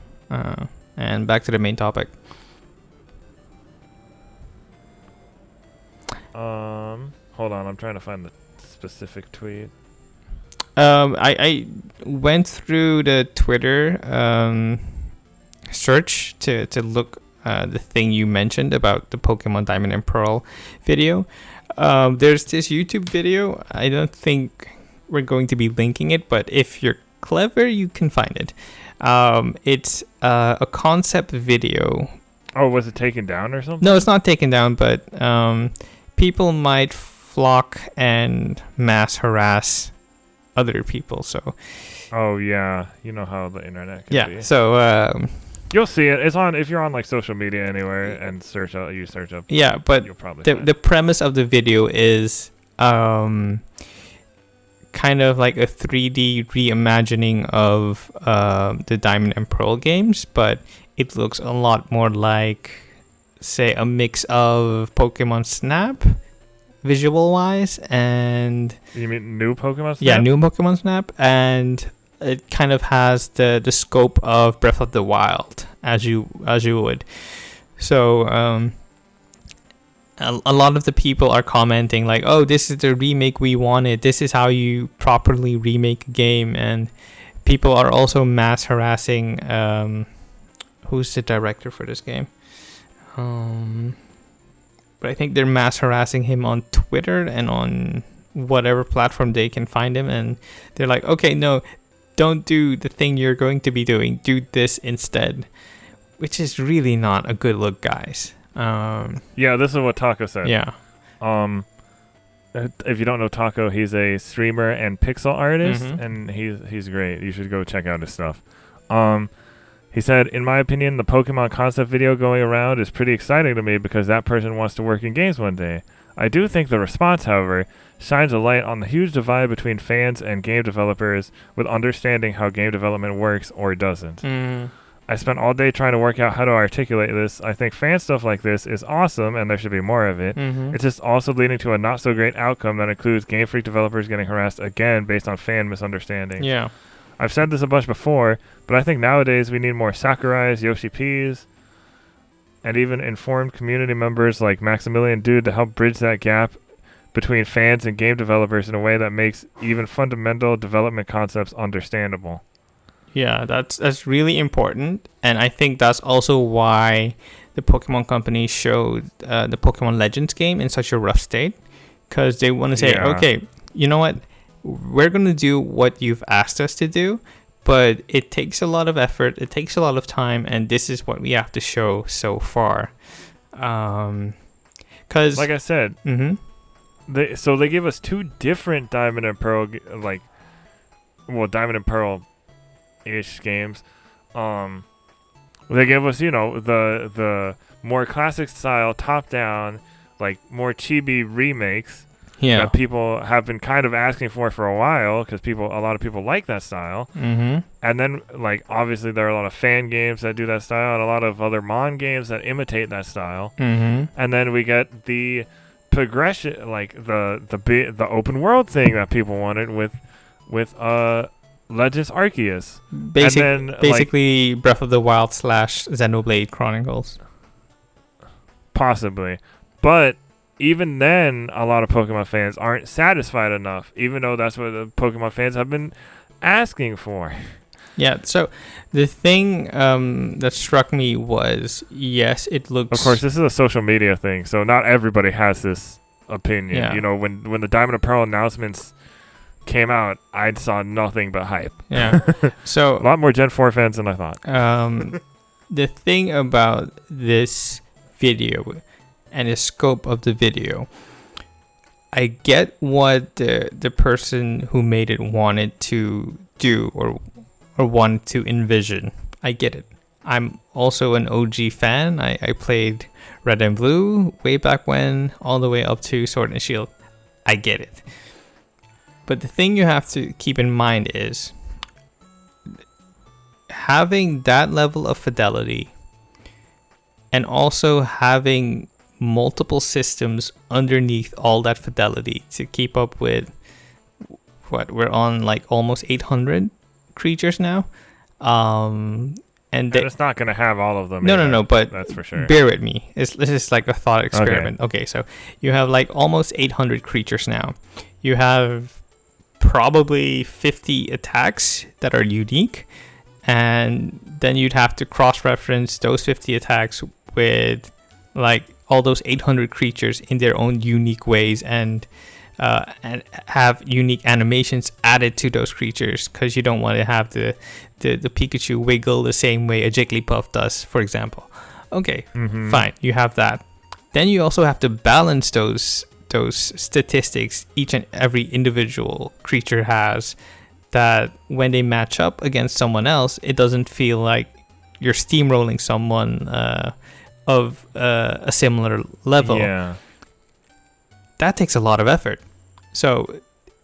And back to the main topic. Hold on, I'm trying to find the specific tweet. I went through the Twitter search to look the thing you mentioned about the Pokemon Diamond and Pearl video. There's this YouTube video. I don't think we're going to be linking it, but if you're clever, you can find it. It's a concept video. Oh, was it taken down or something? No, it's not taken down, but people might flock and mass harass other people. So. Oh yeah, you know how the internet can be. Yeah. So. You'll see it. It's on if you're on social media anywhere and search up. Yeah, but you'll probably the premise of the video is kind of like a 3D reimagining of the Diamond and Pearl games, but it looks a lot more like, say, a mix of Pokemon Snap, visual-wise, and... You mean new Pokemon Snap? Yeah, new Pokemon Snap, and... It kind of has the scope of Breath of the Wild, as you would. So a lot of the people are commenting oh, this is the remake we wanted. This is how you properly remake a game. And people are also mass harassing. Who's the director for this game? But I think they're mass harassing him on Twitter and on whatever platform they can find him. And they're like, okay, no. Don't do the thing you're going to be doing. Do this instead, which is really not a good look, guys. Yeah, this is what Taco said. Yeah. If you don't know Taco, he's a streamer and pixel artist, and he's great. You should go check out his stuff. He said, in my opinion, the Pokemon concept video going around is pretty exciting to me because that person wants to work in games one day. I do think the response, however, shines a light on the huge divide between fans and game developers with understanding how game development works or doesn't. I spent all day trying to work out how to articulate this. I think fan stuff like this is awesome and there should be more of it. It's just also leading to a not so great outcome that includes Game Freak developers getting harassed again based on fan misunderstanding. Yeah. I've said this a bunch before, but I think nowadays we need more Sakurais, Yoshi P's, and even informed community members like Maximilian Dude to help bridge that gap between fans and game developers in a way that makes even fundamental development concepts understandable. Yeah, that's really important, and I think that's also why the Pokemon Company showed the Pokemon Legends game in such a rough state, because they want to say, okay, you know what, we're going to do what you've asked us to do, but it takes a lot of effort, it takes a lot of time, and this is what we have to show so far. Because, like I said, they give us two different Diamond and Pearl, Diamond and Pearl-ish games. They give us, the more classic style, top-down, more chibi remakes. Yeah. That people have been kind of asking for a while because a lot of people like that style. And then, obviously there are a lot of fan games that do that style and a lot of other Mon games that imitate that style. And then we get the progression, like the open world thing that people wanted with Legends Arceus. Basically, Breath of the Wild / Xenoblade Chronicles. Possibly, but even then, a lot of Pokemon fans aren't satisfied enough, even though that's what the Pokemon fans have been asking for. Yeah, so the thing that struck me was, yes, it looks... Of course, this is a social media thing, so not everybody has this opinion. Yeah. You know, when the Diamond and Pearl announcements came out, I saw nothing but hype. Yeah, so... a lot more Gen 4 fans than I thought. The thing about this video and the scope of the video, I get what the person who made it wanted to do or wanted to envision. I get it. I'm also an OG fan. I played Red and Blue way back when, all the way up to Sword and Shield. I get it. But the thing you have to keep in mind is having that level of fidelity and also having multiple systems underneath all that fidelity to keep up with what we're on, like almost 800 creatures now, and it's not going to have all of them. No, but that's for sure. Bear with me. This is like a thought experiment. Okay, so you have like almost 800 creatures now. You have probably 50 attacks that are unique, and then you'd have to cross-reference those 50 attacks with like all those 800 creatures in their own unique ways, and have unique animations added to those creatures, because you don't want to have the Pikachu wiggle the same way a Jigglypuff does, for example. Okay, fine, you have that. Then you also have to balance those statistics each and every individual creature has, that when they match up against someone else, it doesn't feel like you're steamrolling someone of a similar level. Yeah. That takes a lot of effort. So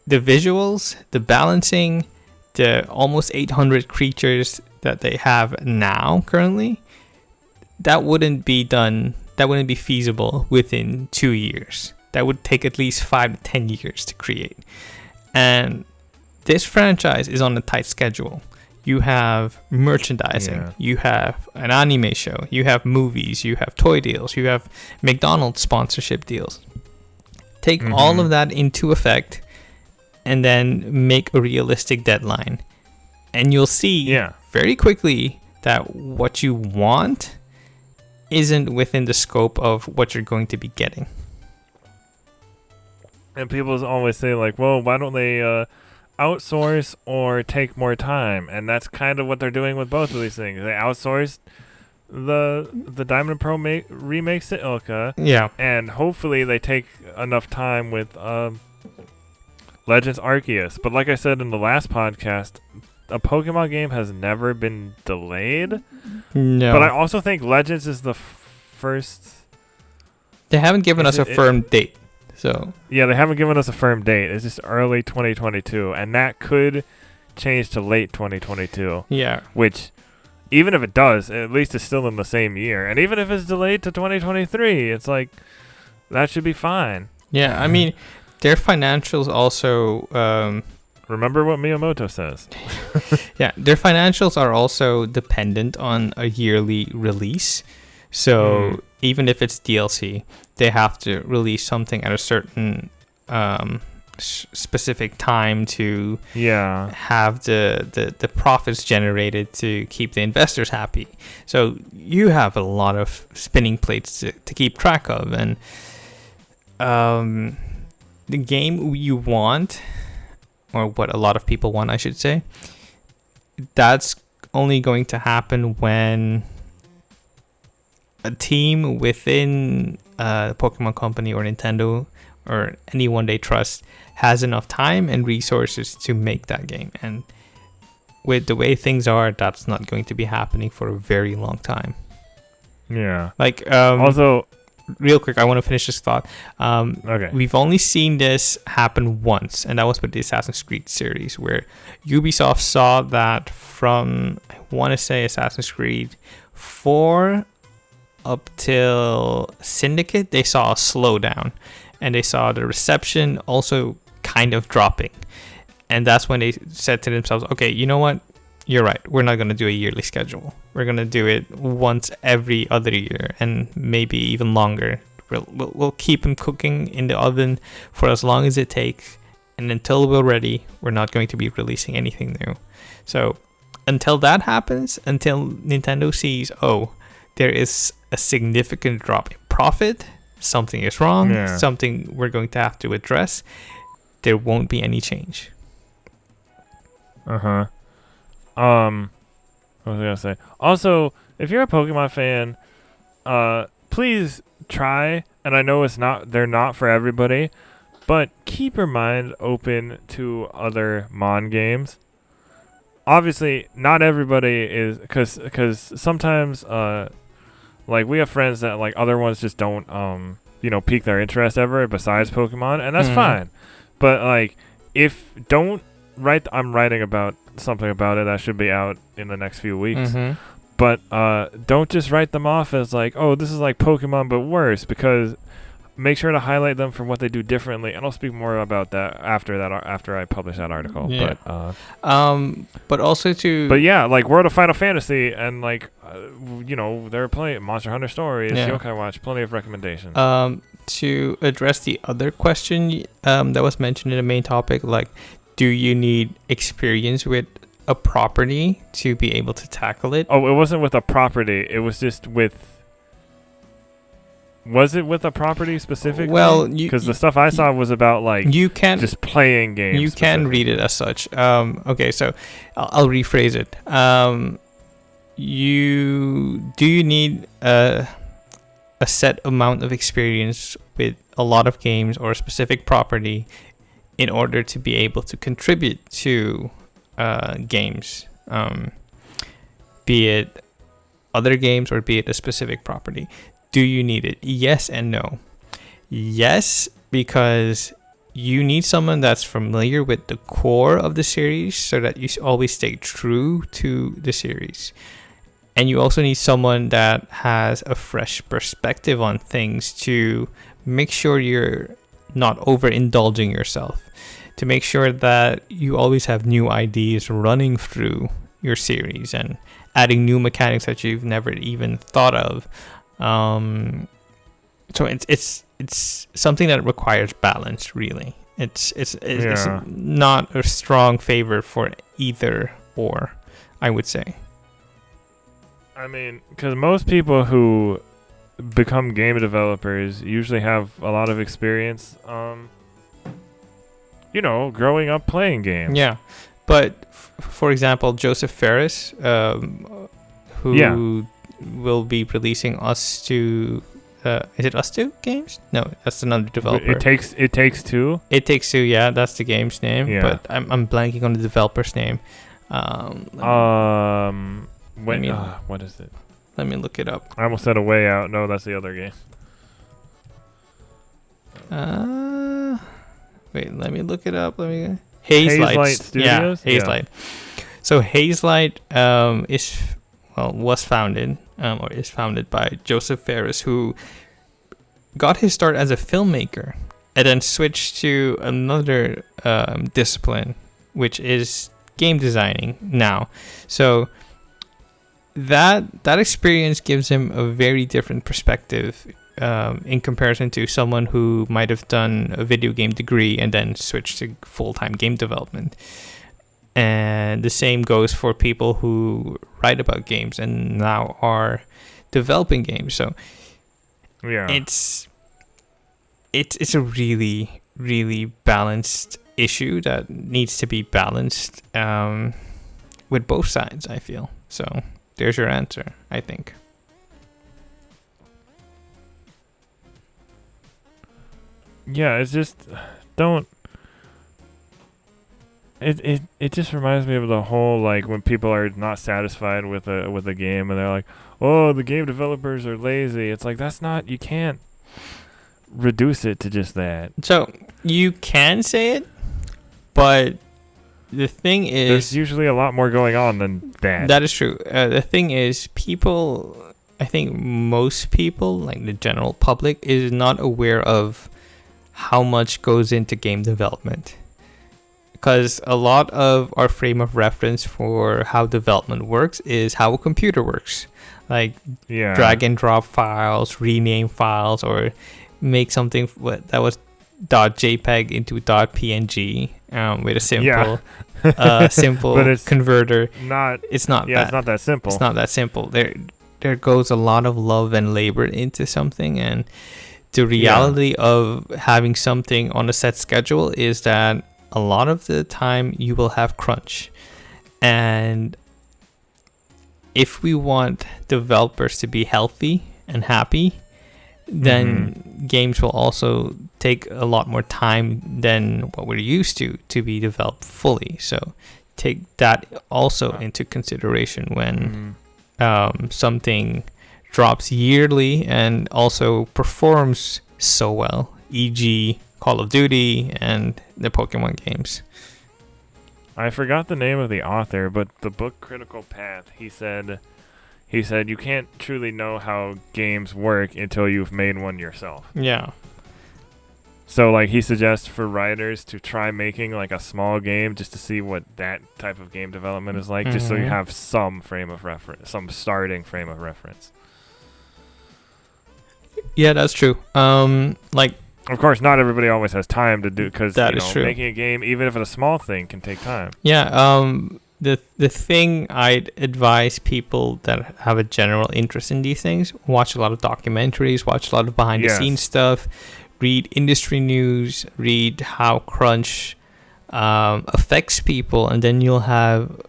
the visuals, the balancing, the almost 800 creatures that they have now currently, that wouldn't be feasible within 2 years. That would take at least 5 to 10 years to create. And this franchise is on a tight schedule. You have merchandising, you have an anime show, you have movies, you have toy deals, you have McDonald's sponsorship deals. Take all of that into effect and then make a realistic deadline. And you'll see very quickly that what you want isn't within the scope of what you're going to be getting. And people always say, like, well, why don't they outsource or take more time? And that's kind of what they're doing with both of these things. They outsourced the Diamond and Pearl remakes to Ilka. Yeah. And hopefully they take enough time with Legends Arceus. But like I said in the last podcast, a Pokemon game has never been delayed. No. But I also think Legends is the first... They haven't given us a firm date. So yeah, they haven't given us a firm date. It's just early 2022. And that could change to late 2022. Yeah. Which... even if it does, at least it's still in the same year. And even if it's delayed to 2023, it's like, that should be fine. Yeah, I mean, their financials also... remember what Miyamoto says. Yeah, their financials are also dependent on a yearly release. So even if it's DLC, they have to release something at a certain... specific time to have the profits generated to keep the investors happy. So you have a lot of spinning plates to keep track of, and the game you want, or what a lot of people want, I should say, that's only going to happen when a team within a Pokemon company or Nintendo or anyone they trust has enough time and resources to make that game. And with the way things are, that's not going to be happening for a very long time. Yeah. Like, also, real quick, I want to finish this thought. Okay. We've only seen this happen once, and that was with the Assassin's Creed series, where Ubisoft saw that from, I want to say, Assassin's Creed 4 up till Syndicate, they saw a slowdown. and they saw the reception also kind of dropping. And that's when they said to themselves, okay, you know what? You're right. We're not going to do a yearly schedule. We're going to do it once every other year and maybe even longer. We'll keep them cooking in the oven for as long as it takes. And until we're ready, we're not going to be releasing anything new. So until that happens, until Nintendo sees, oh, there is a significant drop in profit, something is wrong, something we're going to have to address, there won't be any change. What was I gonna say? Also, if you're a Pokemon fan, please try. And I know they're not for everybody, but keep your mind open to other Mon games. Obviously, not everybody is, because sometimes like we have friends that like other ones just don't pique their interest ever besides Pokemon, and that's fine. But like I'm writing about something about it that should be out in the next few weeks. But don't just write them off as like, oh, this is like Pokemon but worse, because make sure to highlight them for what they do differently, and I'll speak more about that after I publish that article. Yeah. But also But yeah, like World of Final Fantasy and like they're playing Monster Hunter Stories, Yokai Watch, plenty of recommendations. To address the other question that was mentioned in the main topic, like, do you need experience with a property to be able to tackle it? Oh, it wasn't with a property. It was just with... Was it with a property specifically? Well, because the stuff I saw was about like just playing games. You can read it as such. Okay, so I'll rephrase it. You need a set amount of experience with a lot of games or a specific property in order to be able to contribute to games, be it other games or be it a specific property. Do you need it? Yes and no. Yes, because you need someone that's familiar with the core of the series so that you always stay true to the series. And you also need someone that has a fresh perspective on things to make sure you're not overindulging yourself, to make sure that you always have new ideas running through your series and adding new mechanics that you've never even thought of. So it's something that requires balance, really. It's not a strong favor for either or, I would say. I mean, because most people who become game developers usually have a lot of experience, growing up playing games. Yeah, but for example, Joseph Ferris, who will be releasing Us 2. Is it Us 2 games? No, that's another developer. It takes two. It Takes Two. Yeah, that's the game's name. Yeah. But I'm blanking on the developer's name. What is it? Let me look it up. I almost said A Way Out. No, that's the other game. Wait, let me look it up. Hazelight Studios. Yeah, Hazelight. Yeah. So Hazelight was founded is founded by Joseph Ferris, who got his start as a filmmaker and then switched to another discipline, which is game designing now. So that experience gives him a very different perspective in comparison to someone who might have done a video game degree and then switched to full-time game development. And the same goes for people who write about games and now are developing games. So yeah, it's a really, really balanced issue that needs to be balanced with both sides, I feel. So there's your answer, I think. Yeah, it's just don't. It just reminds me of the whole, like, when people are not satisfied with a game and they're like, oh, the game developers are lazy. It's like, that's not, you can't reduce it to just that. So you can say it, but the thing is, there's usually a lot more going on than that. That is true. The thing is, I think most people, like the general public, is not aware of how much goes into game development. Because a lot of our frame of reference for how development works is how a computer works. Like drag and drop files, rename files, or make something that was .jpeg into .png with a simple simple converter. It's not that simple. It's not that simple. There goes a lot of love and labor into something, and the reality of having something on a set schedule is that a lot of the time you will have crunch. And if we want developers to be healthy and happy, then games will also take a lot more time than what we're used to be developed fully. So take that also into consideration when something drops yearly and also performs so well, e.g. Call of Duty and the Pokemon games. I forgot the name of the author, but the book Critical Path, he said you can't truly know how games work until you've made one yourself. Yeah. So like he suggests for writers to try making like a small game just to see what that type of game development is like, just so you have some frame of reference, some starting frame of reference. Yeah, that's true. Of course, not everybody always has time to do, because true. Making a game, even if it's a small thing, can take time. Yeah. The thing I'd advise people that have a general interest in these things: watch a lot of documentaries, watch a lot of behind the scenes stuff, read industry news, read how crunch affects people, and then you'll have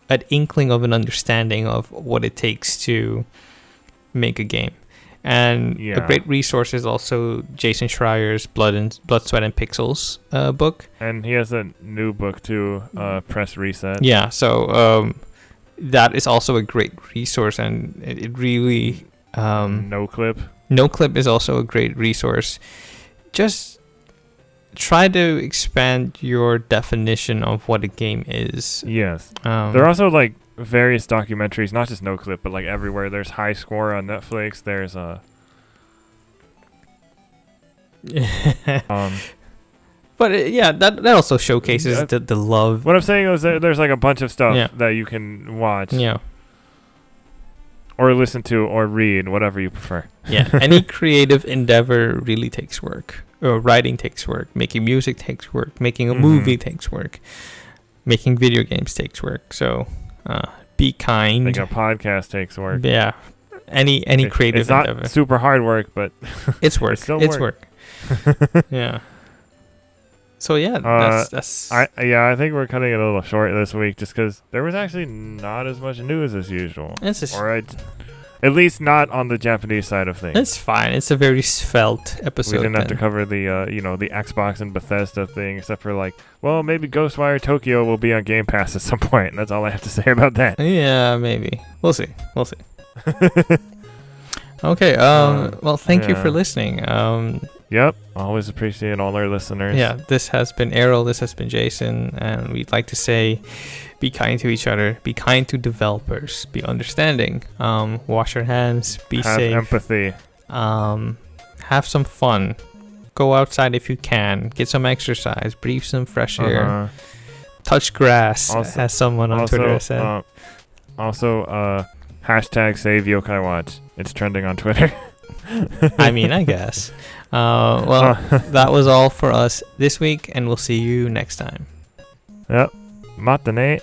an inkling of an understanding of what it takes to make a game. And a great resource is also Jason Schreier's Blood, Sweat, and Pixels book. And he has a new book too, Press Reset. Yeah, so that is also a great resource, and it really... NoClip is also a great resource. Just try to expand your definition of what a game is. Yes. There are also like various documentaries, not just NoClip, but like everywhere. There's High Score on Netflix. There's but that also showcases the love. What I'm saying is that there's like a bunch of stuff that you can watch. Yeah. Or listen to or read, whatever you prefer. Yeah. Any creative endeavor really takes work. Writing takes work. Making music takes work. Making a movie takes work. Making video games takes work. So be kind. Like a podcast takes work. Yeah. Any creative endeavor. It's not super hard work, but it's work. It's work. Yeah. So that's I think we're cutting it a little short this week just because there was actually not as much news as usual. At least not on the Japanese side of things. It's fine. It's a very svelte episode. We didn't have to cover the the Xbox and Bethesda thing, except for like, well, maybe Ghostwire Tokyo will be on Game Pass at some point. That's all I have to say about that. Yeah, maybe. We'll see. Okay. Well, thank you for listening. Yep. Always appreciate all our listeners. Yeah. This has been Erroll. This has been Jason, and we'd like to say, be kind to each other. Be kind to developers. Be understanding. Wash your hands. Be safe. Have empathy. Have some fun. Go outside if you can. Get some exercise. Breathe some fresh air. Touch grass, as someone on Twitter said. Hashtag save Yokai Watch. It's trending on Twitter. I mean, I guess. Well, that was all for us this week, and we'll see you next time. Yep. Matanate.